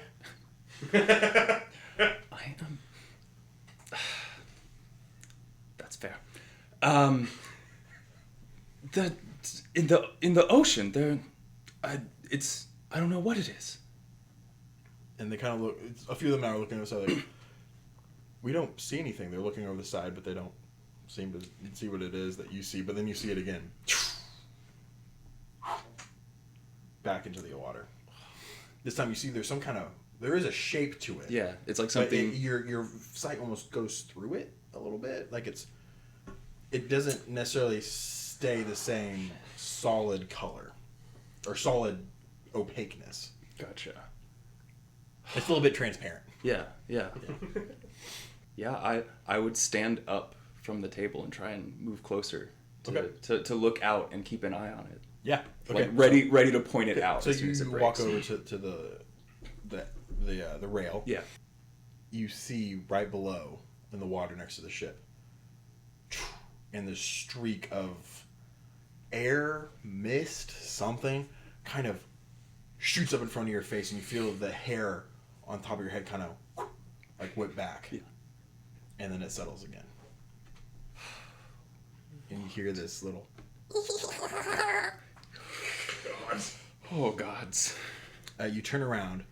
S4: I am... That's fair. In the ocean, I don't know what it is.
S1: And they kind of look, a few of them are looking at the side we don't see anything. They're looking over the side, but they don't seem to see what it is that you see. But then you see it again. Back into the water. This time you see there is a shape to it.
S4: Yeah, it's like something...
S1: Your sight almost goes through it a little bit. It doesn't necessarily stay the same solid color or solid opaqueness.
S4: Gotcha.
S1: It's a little bit transparent.
S4: Yeah. Yeah, I would stand up from the table and try and move closer to look out and keep an eye on it.
S1: Yeah. Okay.
S4: Ready to point it out.
S1: So
S4: as soon as it
S1: you
S4: breaks.
S1: walk over to the rail.
S4: Yeah.
S1: You see right below in the water next to the ship, and the streak of air, mist, something kind of shoots up in front of your face, and you feel the hair on top of your head kind of whip back.
S4: Yeah.
S1: And then it settles again. And you hear this little...
S4: Oh, gods.
S1: You turn around,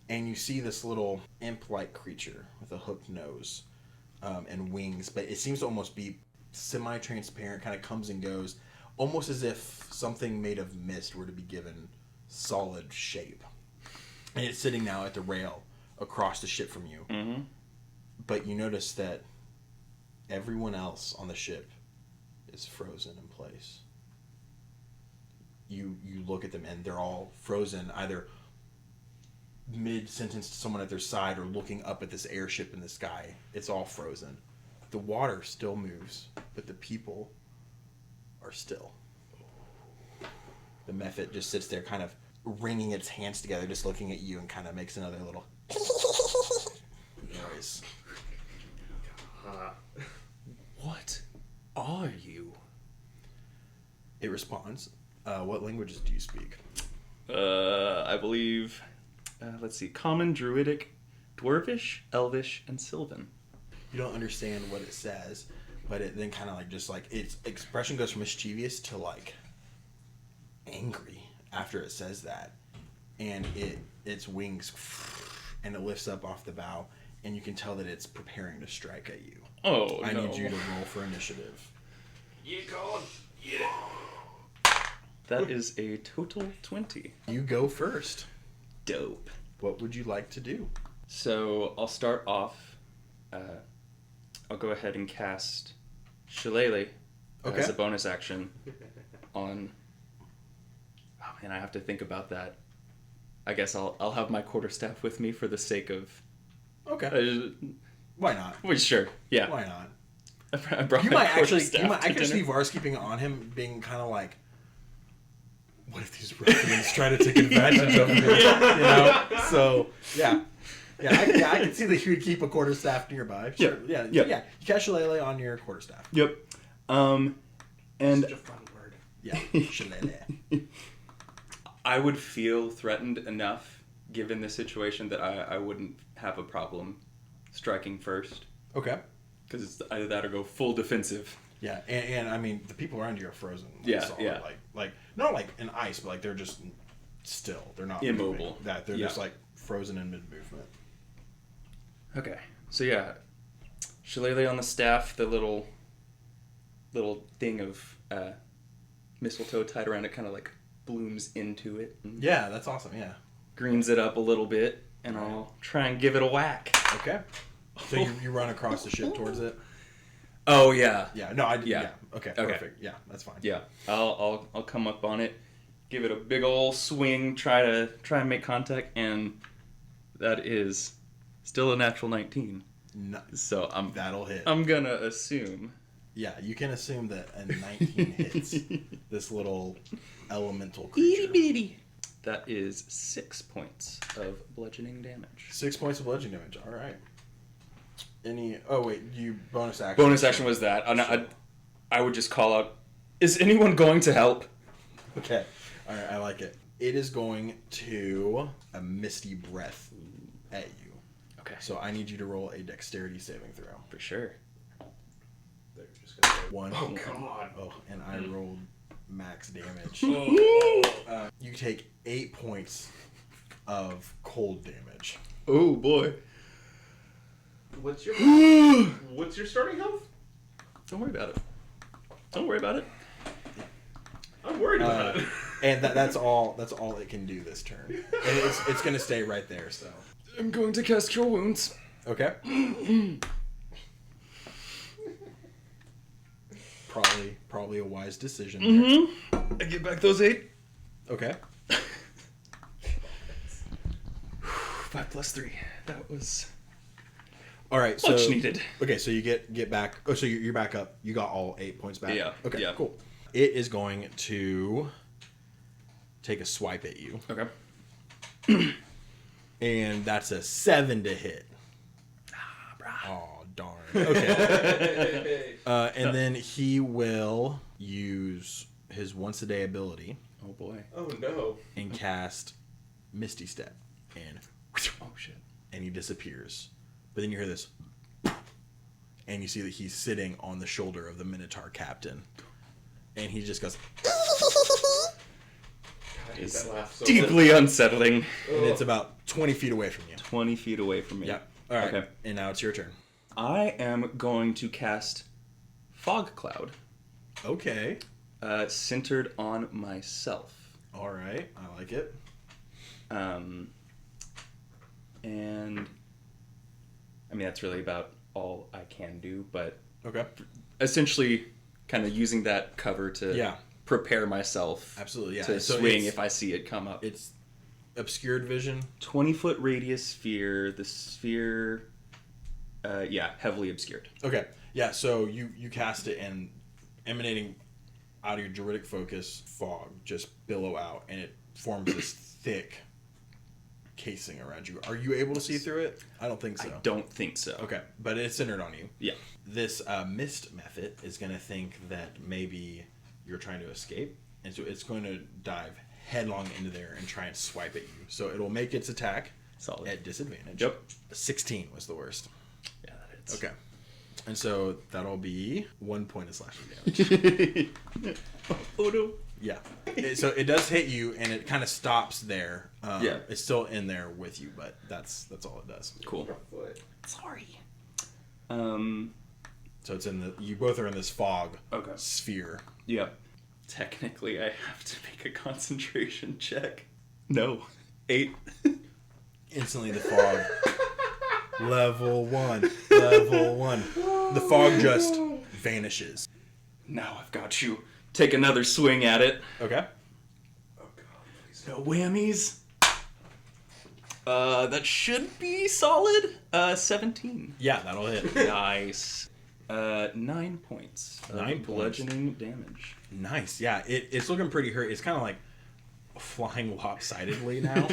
S1: and you see this little imp-like creature with a hooked nose and wings, but it seems to almost be semi-transparent, kind of comes and goes, almost as if something made of mist were to be given solid shape. And it's sitting now at the rail across the ship from you.
S4: Mm-hmm.
S1: But you notice that everyone else on the ship is frozen in place. You look at them, and they're all frozen, either mid-sentence to someone at their side or looking up at this airship in the sky. It's all frozen. The water still moves, but the people are still. The Mephit just sits there kind of wringing its hands together, just looking at you, and kind of makes another little noise.
S4: What are you?
S1: It responds, what languages do you speak?
S4: I believe, let's see, Common, Druidic, Dwarvish, Elvish, and Sylvan.
S1: You don't understand what it says, but it then kind of its expression goes from mischievous to angry after it says that, and its wings, and it lifts up off the bow, and you can tell that it's preparing to strike at you.
S4: Oh,
S1: I need you to roll for initiative.
S4: Yeah, God. Yeah. That is a total 20.
S1: You go first.
S4: Dope.
S1: What would you like to do?
S4: So I'll start off. I'll go ahead and cast Shillelagh as a bonus action on. Oh man, I have to think about that. I guess I'll have my quarterstaff with me for the sake of.
S1: Okay. Why not?
S4: Well, sure. Yeah.
S1: Why not?
S4: I brought
S1: You
S4: my
S1: might actually
S4: quarterstaff
S1: see Varis keeping it on him, being kind of like, what if these ruffians try to take advantage of me? So yeah, I can see that you would keep a quarterstaff nearby. Sure. Yeah. You cast Shillelagh on your quarterstaff.
S4: Yep. And
S5: Such a fun word.
S1: Yeah, Shillelagh.
S4: I would feel threatened enough, given the situation, that I wouldn't have a problem striking first.
S1: Okay.
S4: Because it's either that or go full defensive.
S1: Yeah, and I mean the people around you are frozen.
S4: Yeah.
S1: Like not like in ice, but like they're just still. They're not
S4: immobile.
S1: That they're just like frozen in mid movement.
S4: Okay, so yeah, Shillelagh on the staff, the little thing of mistletoe tied around it, kind of like blooms into it.
S1: Yeah, that's awesome. Yeah,
S4: greens it up a little bit, and I'll try and give it a whack.
S1: Okay. So you run across the ship towards it.
S4: Oh yeah.
S1: Yeah. No, I did. Yeah. Okay. Perfect. Yeah, that's fine.
S4: Yeah, I'll come up on it, give it a big ol' swing, try and make contact, and that is still a natural 19.
S1: No,
S4: so
S1: that'll hit.
S4: I'm gonna assume.
S1: Yeah, you can assume that a 19 hits this little elemental creature.
S4: Itty bitty. That is 6 points of bludgeoning damage.
S1: 6 points of bludgeoning damage. All right. You bonus action.
S4: Bonus action was that. I would just call out, is anyone going to help?
S1: Okay. All right, I like it. It is going to a misty breath at you.
S4: Okay.
S1: So I need you to roll a dexterity saving throw.
S4: For sure.
S2: They're just gonna say,
S1: 1.
S2: oh, God.
S1: Oh, and I rolled max damage.
S2: Oh.
S1: You take 8 points of cold damage.
S4: Oh, boy.
S2: What's your starting health?
S4: Don't worry about it.
S2: I'm worried about it.
S1: And that's all it can do this turn. And it's going to stay right there, so.
S4: I'm going to cast Cure Wounds.
S1: Okay. Probably a wise decision.
S4: Mm-hmm. I get back those 8.
S1: Okay.
S4: 5 plus 3. That was
S1: all right. So
S4: much needed.
S1: Okay, so you get back. Oh, so you're back up. You got all 8 points back.
S4: Yeah.
S1: Okay.
S4: Yeah.
S1: Cool. It is going to take a swipe at you.
S4: Okay.
S1: And that's a 7 to hit. Oh, darn. Okay. And then he will use his once a day ability.
S4: Oh boy.
S2: Oh no.
S1: And cast Misty Step. And
S4: oh shit.
S1: And he disappears. But then you hear this. And you see that he's sitting on the shoulder of the Minotaur captain. And he just goes.
S4: It's
S2: so
S4: deeply unsettling.
S1: And it's about 20 feet away from you.
S4: 20 feet away from me.
S1: Yep. All right.
S4: Okay.
S1: And now it's your turn.
S4: I am going to cast Fog Cloud.
S1: Okay.
S4: Centered on myself.
S1: All right. I like it.
S4: And I mean, that's really about all I can do, but
S1: okay.
S4: Essentially kind of using that cover to prepare myself.
S1: Absolutely, yeah.
S4: To swing if I see it come up.
S1: It's obscured vision.
S4: 20-foot radius sphere. The sphere, heavily obscured.
S1: Okay. Yeah, so you cast it and emanating out of your druidic focus, fog just billow out and it forms this thick casing around you. Are you able to see through it? I don't think so.
S4: I don't think so.
S1: Okay, but it's centered on you.
S4: Yeah.
S1: This mist method is going to think that maybe you're trying to escape, and so it's going to dive headlong into there and try and swipe at you. So it'll make its attack
S4: solid at
S1: disadvantage.
S4: Yep.
S1: 16 was the worst.
S4: Yeah, that hits.
S1: Okay. And so that'll be 1 point of slashing damage.
S4: Oh no.
S1: Yeah. So it does hit you, and it kind of stops there.
S4: Yeah.
S1: It's still in there with you, but that's all it does.
S4: Cool. Sorry.
S1: So it's you both are in this fog
S4: Okay.
S1: sphere.
S4: Yep. Technically, I have to make a concentration check. No. 8.
S1: Instantly the fog. Level 1. Level 1. The fog just vanishes.
S4: Now I've got you. Take another swing at it.
S1: Okay.
S5: Oh God, please.
S4: No whammies. That should be solid. 17.
S1: Yeah, that'll hit.
S4: Nice. 9 points.
S1: 9 points.
S4: Bludgeoning damage.
S1: Nice. Yeah, it's looking pretty hurt. It's kind of like flying lopsidedly now.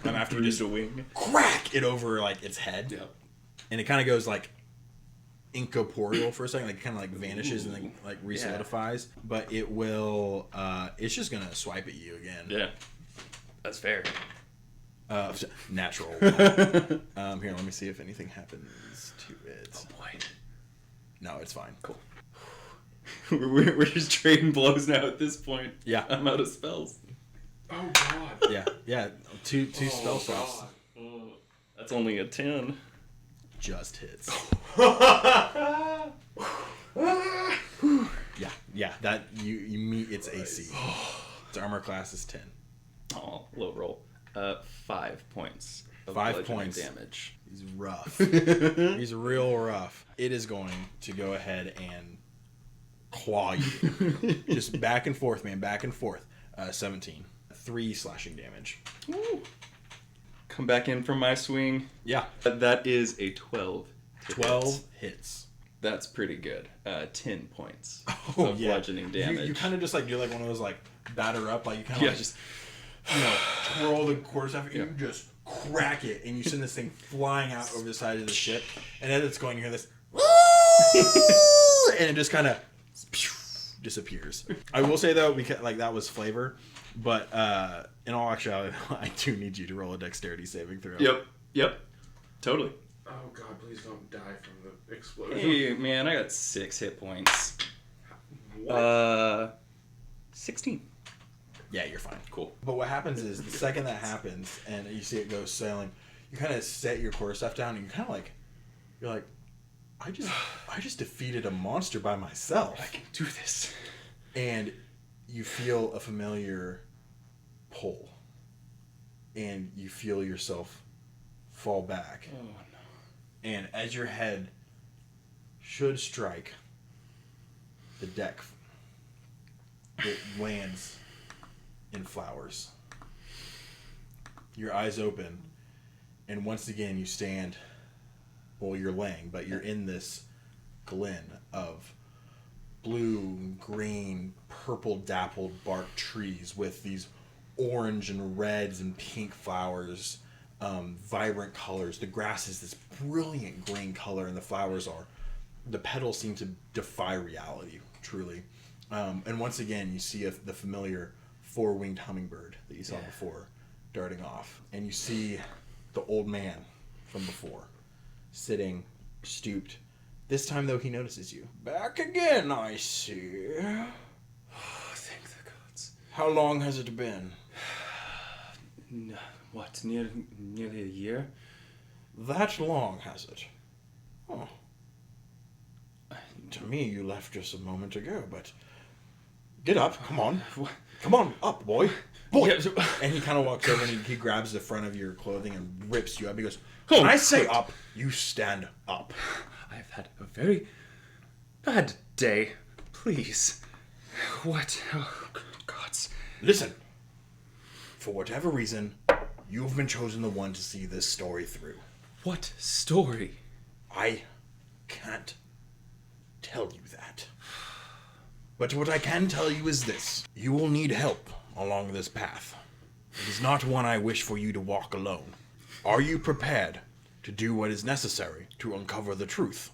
S1: And after you just
S4: a wing.
S1: crack it over like its head.
S4: Yep.
S1: And it kind of goes like incorporeal for a second, like kind of like vanishes and then like resolidifies. Yeah. But it will. It's just gonna swipe at you again.
S4: Yeah, that's fair.
S1: Natural. Here, let me see if anything happens to it.
S4: Oh boy.
S1: No, it's fine.
S4: Cool. we're just trading blows now at this point.
S1: Yeah.
S4: I'm out of spells.
S5: Oh God.
S1: Yeah. Two spell slots.
S4: That's only a 10.
S1: Just hits. Yeah. That you meet its AC. Its armor class is 10.
S4: Oh, low roll. 5 points. Of
S1: 5 points
S4: damage.
S1: He's rough. He's real rough. It is going to go ahead and claw you. Just back and forth, man. Back and forth. 17. 3 slashing damage.
S4: Woo. Come back in from my swing.
S1: Yeah.
S4: That is a 12.
S1: 12 hits.
S4: That's pretty good. 10 points
S1: Oh,
S4: of
S1: yeah.
S4: bludgeoning damage.
S1: You kind of just like do like one of those like batter up, like you kind of like
S4: just
S1: twirl the quarterstaff and you just crack it, and you send this thing flying out over the side of the ship, and as it's going, you hear this, and it just kind of disappears. I will say though, because like that was flavor, but in all actuality, I do need you to roll a dexterity saving throw.
S4: Yep. Totally.
S5: Oh God, please don't die from the explosion.
S4: Hey, man, I got 6 hit points.
S5: What?
S4: 16.
S1: Yeah, you're fine.
S4: Cool.
S1: But what happens is the second that happens and you see it go sailing, you kind of set your quarterstaff down and you kind of like, you're like, I just defeated a monster by myself.
S4: I can do this.
S1: And you feel a familiar pull, and you feel yourself fall back.
S4: Oh no.
S1: And as your head should strike the deck, it lands in flowers. Your eyes open, and once again you stand, well, you're laying, but you're in this glen of blue, green, purple dappled bark trees with these orange and reds and pink flowers, vibrant colors. The grass is this brilliant green color, and the petals seem to defy reality, truly. And once again, you see the familiar 4-winged hummingbird that you saw before darting off. And you see the old man from before, sitting, stooped. This time, though, he notices you. Back again, I see.
S4: Oh, thank the gods.
S1: How long has it been?
S4: What, nearly a year?
S1: That long, has it? Oh. To me, you left just a moment ago, but... Get up, come on. Come on, up, boy. Boy!
S4: Yeah.
S1: And he kind of walks over and he grabs the front of your clothing and rips you up. He goes, when I say up, you stand up.
S4: I've had a very bad day. Please. What? Oh, gods.
S1: Listen. For whatever reason, you've been chosen the one to see this story through.
S4: What story?
S1: I can't tell you that. But what I can tell you is this. You will need help along this path. It is not one I wish for you to walk alone. Are you prepared to do what is necessary to uncover the truth?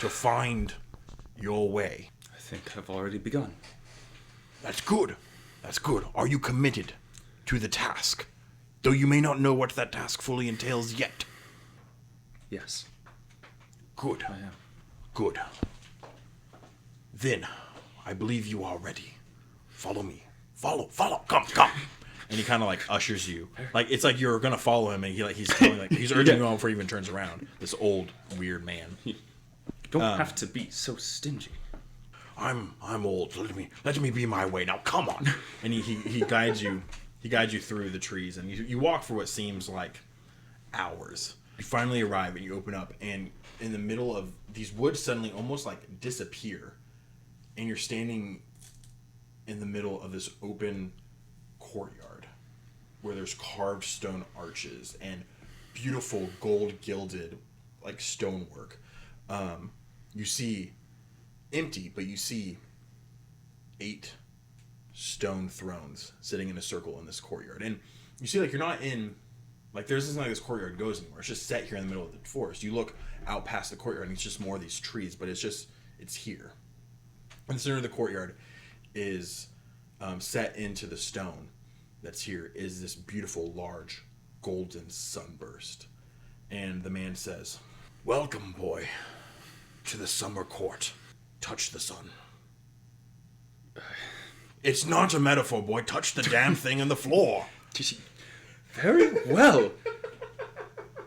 S1: To find your way?
S4: I think I've already begun.
S1: That's good. That's good. Are you committed to the task? Though you may not know what that task fully entails yet.
S4: Yes.
S1: Good.
S4: I am.
S1: Good. Then, I believe you are ready. Follow me. Follow. Come. And he kind of like ushers you. Like it's like you're gonna follow him, and he's telling, like he's urging you on before he even turns around. This old weird man.
S4: don't have to be so stingy.
S1: I'm old. Let me be my way now. Come on. And he guides you. He guides you through the trees, and you walk for what seems like hours. You finally arrive, and you open up, and in the middle of these woods suddenly almost like disappear, and you're standing in the middle of this open courtyard where there's carved stone arches and beautiful gold gilded like stonework. You see empty, but you see 8 stone thrones sitting in a circle in this courtyard, and you see like you're not in like there's nothing like this courtyard goes anymore. It's just set here in the middle of the forest. You look out past the courtyard and it's just more of these trees, but it's here. In the center of the courtyard is set into the stone that's here is this beautiful large golden sunburst, and the man says, "Welcome, boy, to the summer court. Touch the sun." It's not a metaphor, boy. Touch the damn thing on the floor.
S4: Very well.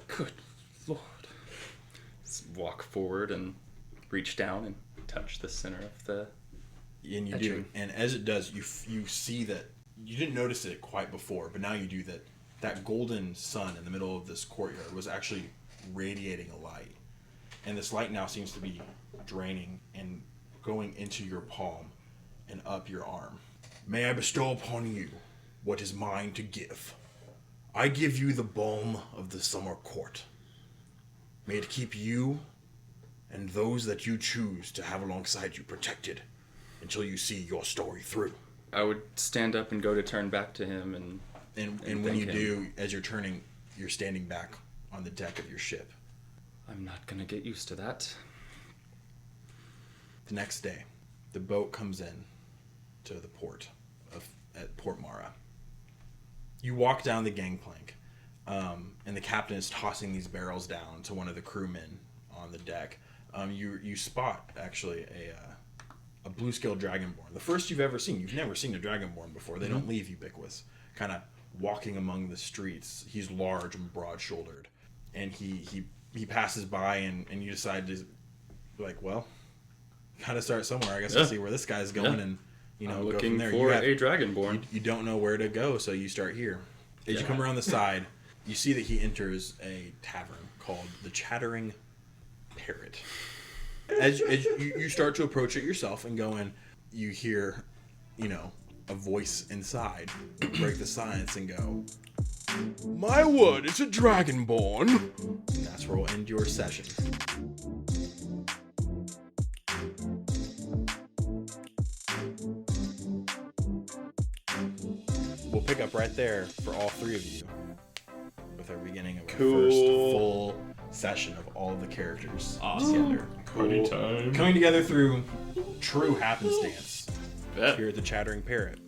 S4: Good Lord. Let's walk forward and reach down and touch the center of the
S1: And you do. And as it does, you see that you didn't notice it quite before, but now you do that golden sun in the middle of this courtyard was actually radiating a light. And this light now seems to be draining and going into your palm and up your arm. May I bestow upon you what is mine to give. I give you the balm of the summer court. May it keep you and those that you choose to have alongside you protected until you see your story through.
S4: I would stand up and go to turn back to him
S1: and when you do, as you're turning, you're standing back on the deck of your ship.
S4: I'm not gonna get used to that.
S1: The next day, the boat comes in to the port at Port Mara. You walk down the gangplank, and the captain is tossing these barrels down to one of the crewmen on the deck. You spot actually a blue-scaled dragonborn, the first you've ever seen. You've never seen a dragonborn before. They don't leave Ubiquis. Kind of walking among the streets. He's large and broad-shouldered, and he passes by, and you decide to like, well, gotta start somewhere. I guess I'll see where this guy's going, and
S4: I'm
S1: go
S4: looking
S1: from there.
S4: for a dragonborn.
S1: You don't know where to go, so you start here. As you come around the side, you see that he enters a tavern called the Chattering Parrot. As you start to approach it yourself and go in, you hear, a voice inside break the silence and go, "My word, it's a dragonborn." And that's where we'll end your session. We'll pick up right there for all 3 of you with our beginning of our first full session of all of the characters together.
S3: Party time.
S1: Coming together through true happenstance
S3: Bet.
S1: here at the Chattering Parrot.